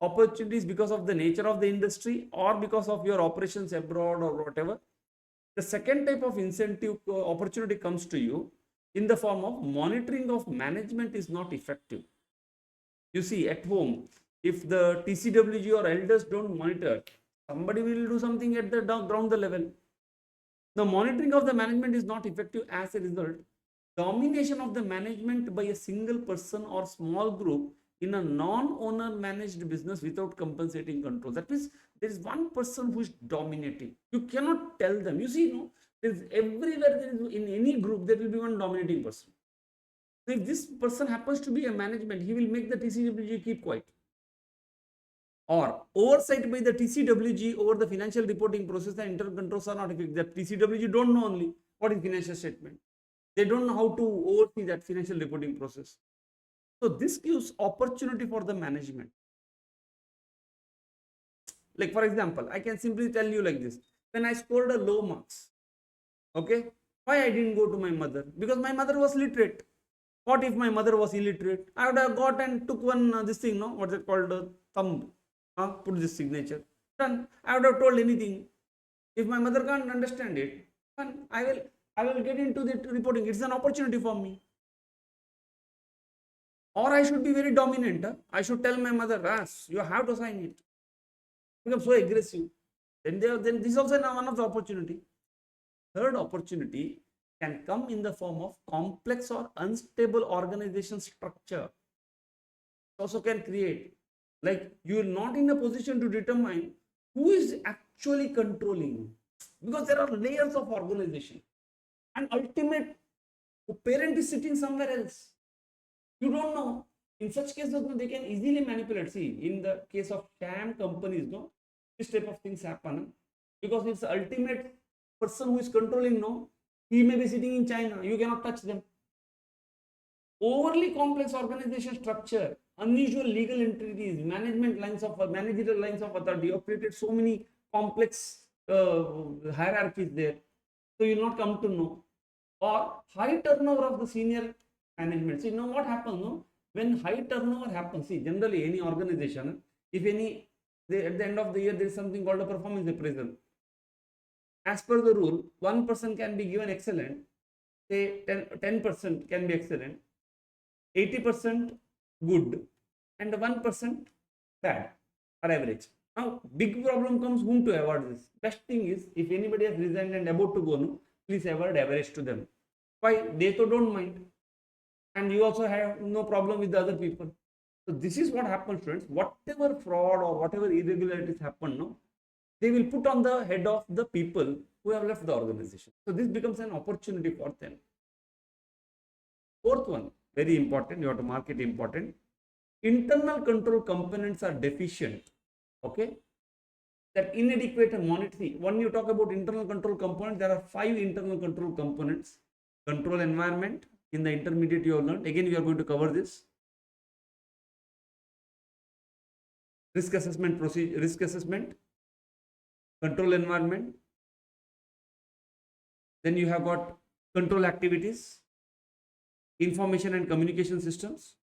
Opportunities because of the nature of the industry or because of your operations abroad or whatever. The second type of incentive opportunity comes to you in the form of monitoring of management is not effective. You see, at home, if the TCWG or elders don't monitor, somebody will do something at the ground level. The monitoring of the management is not effective. As a result, domination of the management by a single person or small group in a non-owner managed business without compensating control. That means there is one person who is dominating. You cannot tell them. You see, no, there's everywhere there is, in any group there will be one dominating person. So if this person happens to be a management, he will make the TCWG keep quiet. Or oversight by the TCWG over the financial reporting process and internal controls are not effective. The TCWG don't know only what is financial statement. They don't know how to oversee that financial reporting process. So this gives opportunity for the management. Like for example, I can simply tell you like this. When I scored a low marks, okay, why I didn't go to my mother? Because my mother was literate. What if my mother was illiterate? I would have got and took one this thing, no, what's it called, thumb. Put this signature. Done. I would have told anything. If my mother can't understand it, then I will get into the reporting. It's an opportunity for me. Or I should be very dominant. I should tell my mother, you have to sign it. Become so aggressive. Then this is also one of the opportunity. Third opportunity can come in the form of complex or unstable organization structure. It also can create. Like you are not in a position to determine who is actually controlling, because there are layers of organization and ultimate parent is sitting somewhere else. You don't know. In such cases, no, they can easily manipulate. See, in the case of sham companies, no, this type of things happen because it's the ultimate person who is controlling. No, he may be sitting in China. You cannot touch them. Overly complex organization structure, unusual legal entities, managerial lines of authority have created so many complex hierarchies there. So you will not come to know. Or high turnover of the senior management. See, now what happens? No, when high turnover happens, see, generally any organization, if any, at the end of the year there is something called a performance appraisal. As per the rule, one person can be given excellent, say 10% can be excellent, 80% good, and 1% bad or average. Now, big problem comes whom to award this. Best thing is, if anybody has resigned and about to go, no, please award average to them. Why? They so don't mind. And you also have no problem with the other people. So this is what happens, friends. Whatever fraud or whatever irregularities happen, no, they will put on the head of the people who have left the organization. So this becomes an opportunity for them. Fourth one, very important, you have to mark it important. Internal control components are deficient. Okay. That inadequate monitoring. When you talk about internal control components, there are 5 internal control components. Control environment, in the intermediate you have learned. Again, we are going to cover this. Risk assessment procedure, risk assessment, control environment. Then you have got control activities, information and communication systems,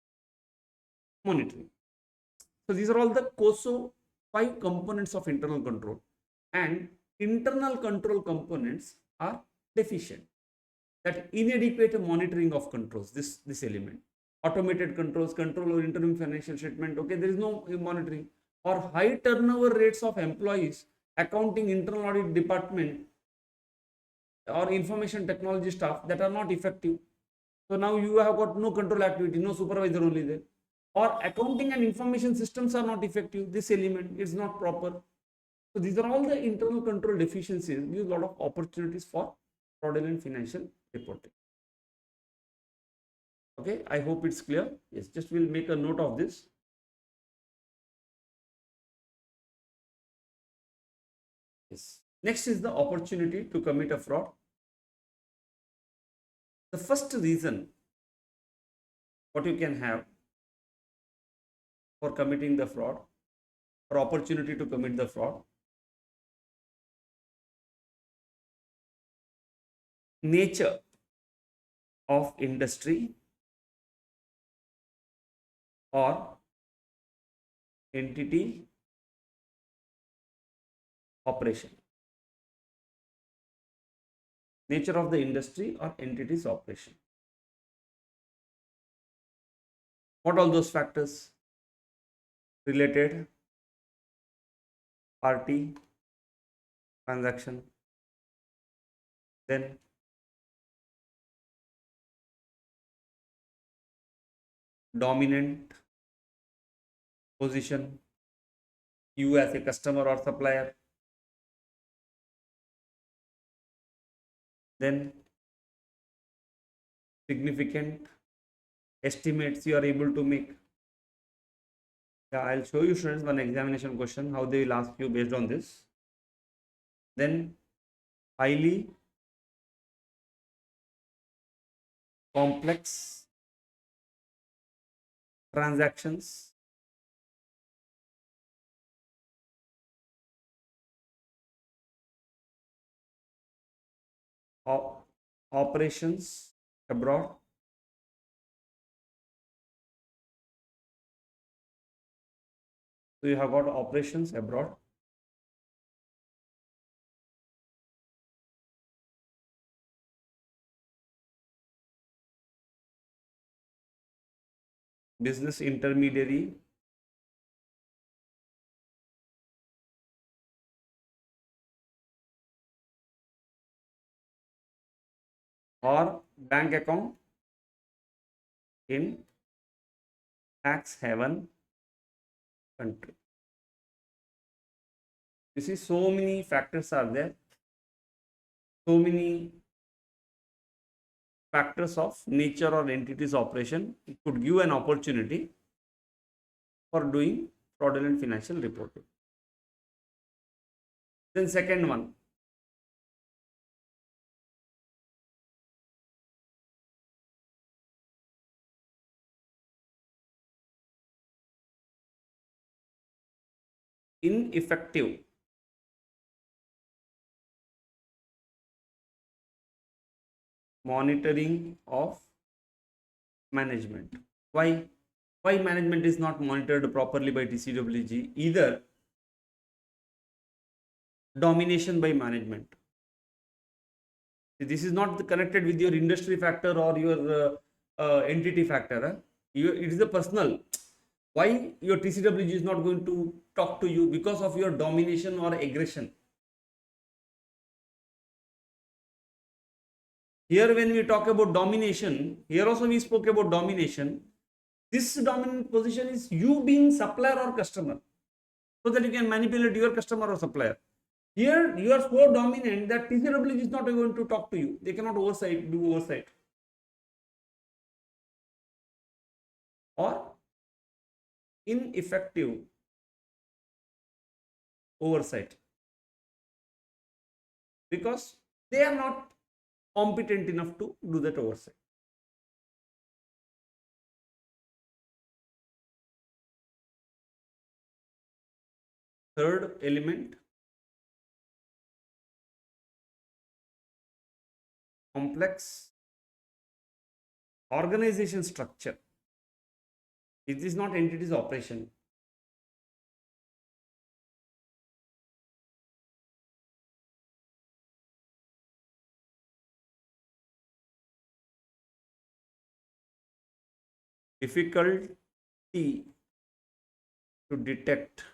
monitoring. So these are all the COSO 5 components of internal control, and internal control components are deficient. That inadequate monitoring of controls, this element, automated controls, control over interim financial statement, okay, there is no monitoring, or high turnover rates of employees, accounting, internal audit department, or information technology staff that are not effective. So now you have got no control activity, no supervisor only there, or accounting and information systems are not effective. This element is not proper. So these are all the internal control deficiencies, give a lot of opportunities for fraudulent financial reporting. Okay, I hope it's clear. Yes, just we'll make a note of this. Yes. Next is the opportunity to commit a fraud. The first reason what you can have for committing the fraud or opportunity to commit the fraud, nature of industry or entity operation. Nature of the industry or entity's operation. What all those factors? Related party, transaction, then dominant position, you as a customer or supplier, then significant estimates you are able to make. Yeah, I'll show you, students, one examination question, how they will ask you based on this. Then highly complex transactions, operations abroad, so you have got operations abroad, business intermediary, or bank account in tax haven country. You see, so many factors are there, so many factors of nature or entity's operation. It could give an opportunity for doing fraudulent financial reporting. Then second one, ineffective monitoring of management. Why? Why management is not monitored properly by TCWG? Either domination by management. This is not connected with your industry factor or your entity factor. Huh? It is a personal. Why your TCWG is not going to talk to you? Because of your domination or aggression. Here when we talk about domination, here also we spoke about domination. This dominant position is you being supplier or customer, so that you can manipulate your customer or supplier. Here you are so dominant that TCWG is not going to talk to you. They cannot do oversight. Or ineffective oversight, because they are not competent enough to do that oversight. Third element, complex organization structure. It is not entities operation. Difficulty to detect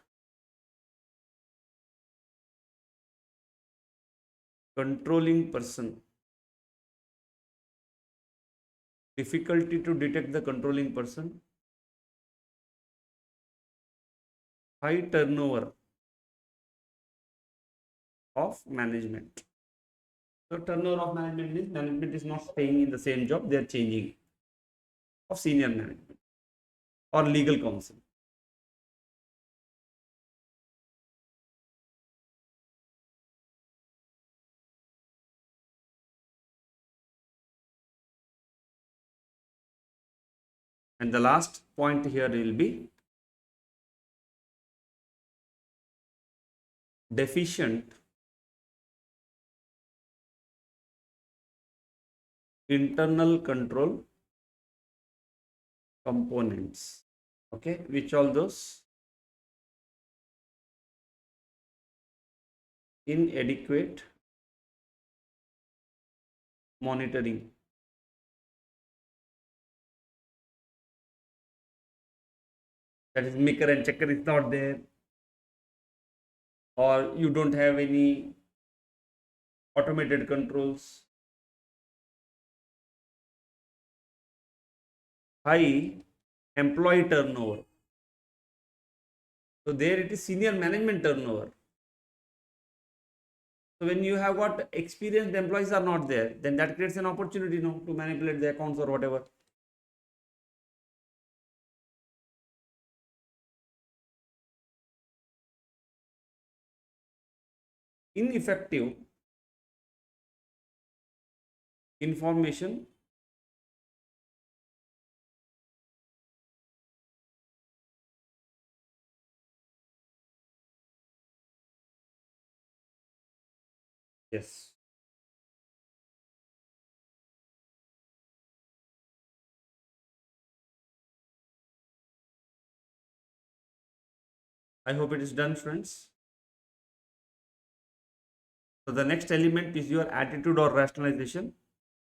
controlling person. Difficulty to detect the controlling person. High turnover of management. So turnover of management is not staying in the same job, they are changing of senior management or legal counsel. And the last point here will be deficient internal control components. Okay, which all those? Inadequate monitoring. That is, maker and checker is not there, or you don't have any automated controls. High employee turnover. So there it is senior management turnover. So when you have got experienced employees are not there, then that creates an opportunity now to manipulate the accounts or whatever. Ineffective information yes. I hope it is done, friends. So the next element is your attitude or rationalization.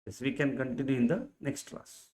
Yes, we can continue in the next class.